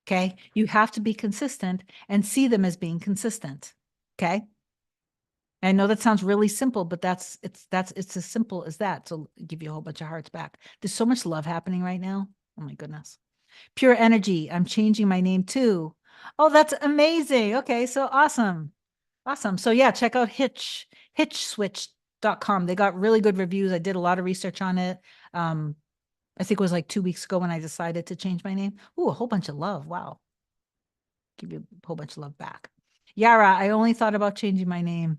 Okay. You have to be consistent and see them as being consistent. Okay. I know that sounds really simple, but it's as simple as that. So give you a whole bunch of hearts back. There's so much love happening right now. Oh my goodness. Pure energy. I'm changing my name too. Oh, that's amazing. Okay. So awesome. Awesome. So yeah, check out hitchswitch.com. They got really good reviews. I did a lot of research on it. I think it was like 2 weeks ago when I decided to change my name. Ooh, a whole bunch of love. Wow. Give you a whole bunch of love back. Yara, I only thought about changing my name.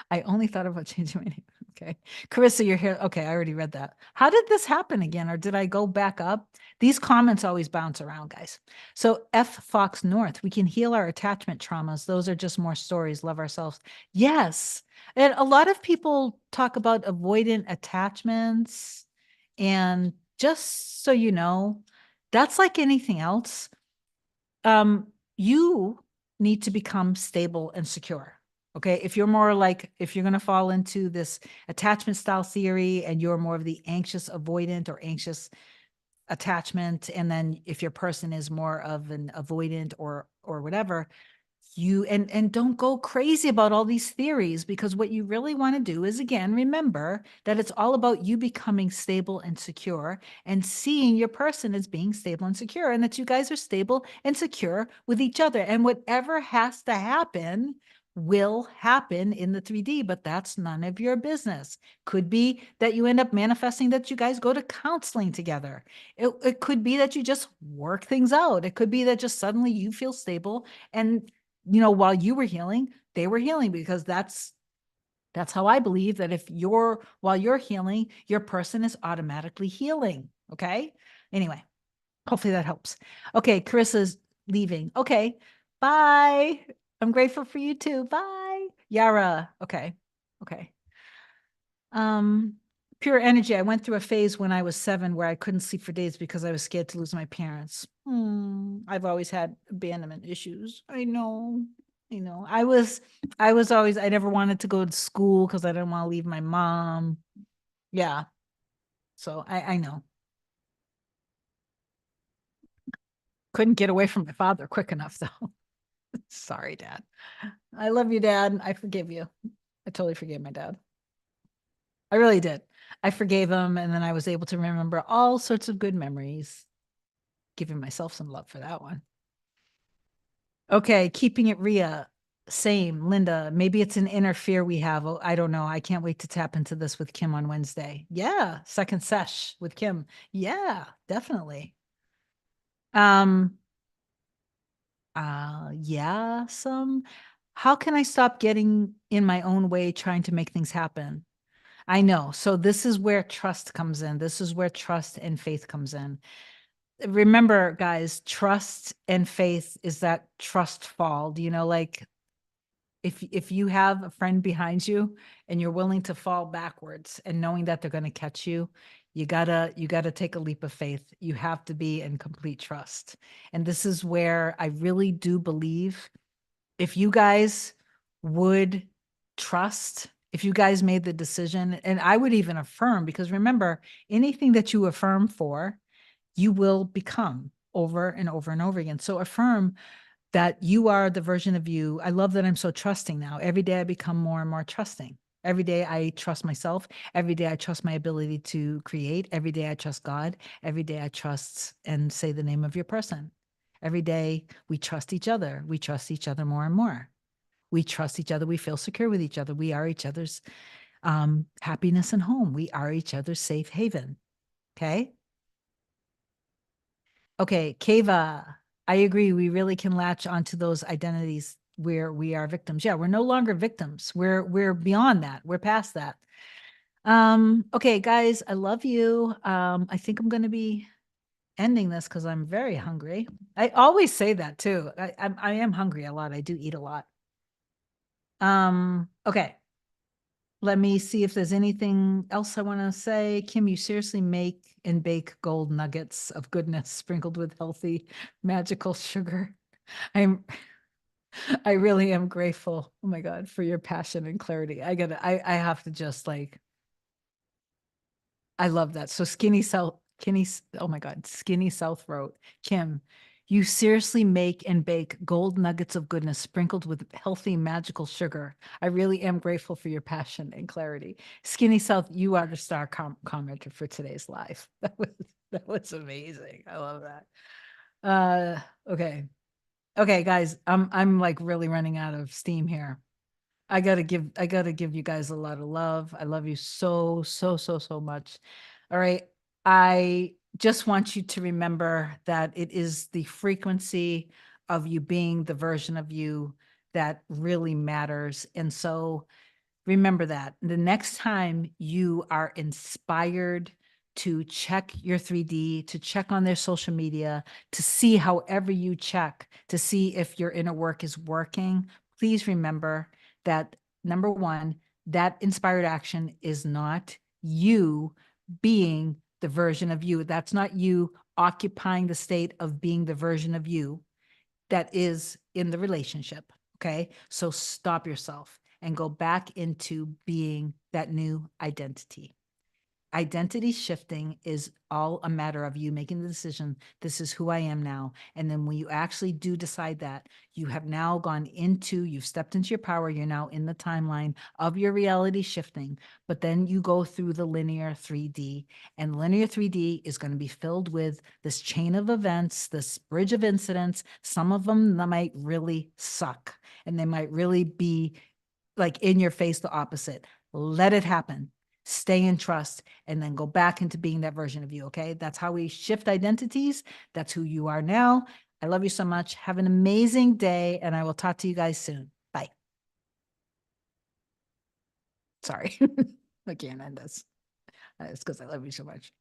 I only thought about changing my name. Okay. Carissa, you're here. Okay, I already read that. How did this happen again? Or did I go back up? These comments always bounce around, guys. So F Fox North, we can heal our attachment traumas. Those are just more stories. Love ourselves. Yes. And a lot of people talk about avoidant attachments. And just so you know, that's like anything else. You need to become stable and secure. Okay. If you're more like, if you're going to fall into this attachment style theory and you're more of the anxious avoidant or anxious attachment, and then if your person is more of an avoidant or whatever, you and don't go crazy about all these theories, because what you really want to do is, again, remember that it's all about you becoming stable and secure and seeing your person as being stable and secure, and that you guys are stable and secure with each other, and whatever has to happen will happen in the 3D, but that's none of your business. Could be that you end up manifesting that you guys go to counseling together. It could be that you just work things out. It could be that just suddenly you feel stable and, while you were healing, they were healing, because that's how I believe that while you're healing, your person is automatically healing. Okay. Anyway, hopefully that helps. Okay. Carissa's leaving. Okay. Bye. I'm grateful for you too. Bye. Yara. Okay. Okay. Um, Pure energy. I went through a phase when I was 7 where I couldn't sleep for days because I was scared to lose my parents. I've always had abandonment issues. I know. I know. I never wanted to go to school because I didn't want to leave my mom. Yeah. So I know. Couldn't get away from my father quick enough though. Sorry, Dad. I love you, Dad. I forgive you. I totally forgave my dad. I really did. I forgave him, and then I was able to remember all sorts of good memories, giving myself some love for that one. Okay, keeping it Rhea. Same, Linda. Maybe it's an inner fear we have. Oh, I don't know. I can't wait to tap into this with Kim on Wednesday. Yeah, second sesh with Kim. Yeah, definitely. Um, yeah, some. How can I stop getting in my own way trying to make things happen? I know. So this is where trust comes in. This is where trust and faith comes in. Remember, guys, trust and faith is that trust fall. Do you know, like if you have a friend behind you and you're willing to fall backwards and knowing that they're going to catch you, you gotta take a leap of faith. You have to be in complete trust. And this is where I really do believe if you guys would trust, if you guys made the decision, and I would even affirm, because remember, anything that you affirm for, you will become over and over and over again. So affirm that you are the version of you. I love that I'm so trusting now. Every day I become more and more trusting. Every day I trust myself. Every day I trust my ability to create. Every day I trust God. Every day I trust and say the name of your person. Every day we trust each other. We trust each other more and more. We trust each other. We feel secure with each other. We are each other's happiness and home. We are each other's safe haven. Okay. Okay, Keva, I agree. We really can latch onto those identities where we are victims. Yeah, we're no longer victims. We're beyond that. We're past that. Okay, guys, I love you. I think I'm gonna be ending this because I'm very hungry. I always say that too. I am hungry a lot. I do eat a lot. Okay. Let me see if there's anything else I want to say. Kim, you seriously make and bake gold nuggets of goodness sprinkled with healthy, magical sugar. I'm I really am grateful. Oh my God, for your passion and clarity. I have to just like I love that. So oh my God, Skinny South wrote, Kim, you seriously make and bake gold nuggets of goodness sprinkled with healthy, magical sugar. I really am grateful for your passion and clarity. Skinny South, you are the star commenter for today's live. That was amazing. I love that. Okay. Okay, guys, I'm like really running out of steam here. I gotta give you guys a lot of love. I love you so, so, so, so much. All right. I just want you to remember that it is the frequency of you being the version of you that really matters. And so remember that the next time you are inspired to check your 3D, to check on their social media, to see however you check, to see if your inner work is working, please remember that number one, that inspired action is not you being the version of you. That's not you occupying the state of being the version of you that is in the relationship. Okay. So stop yourself and go back into being that new identity. Identity shifting is all a matter of you making the decision, this is who I am now. And then when you actually do decide that, you have now you've stepped into your power, you're now in the timeline of your reality shifting, but then you go through the linear 3D, and linear 3D is going to be filled with this chain of events, this bridge of incidents. Some of them that might really suck. And they might really be like in your face, the opposite. Let it happen. Stay in trust and then go back into being that version of you. Okay. That's how we shift identities. That's who you are now. I love you so much. Have an amazing day. And I will talk to you guys soon. Bye. Sorry. I can't end this. It's because I love you so much.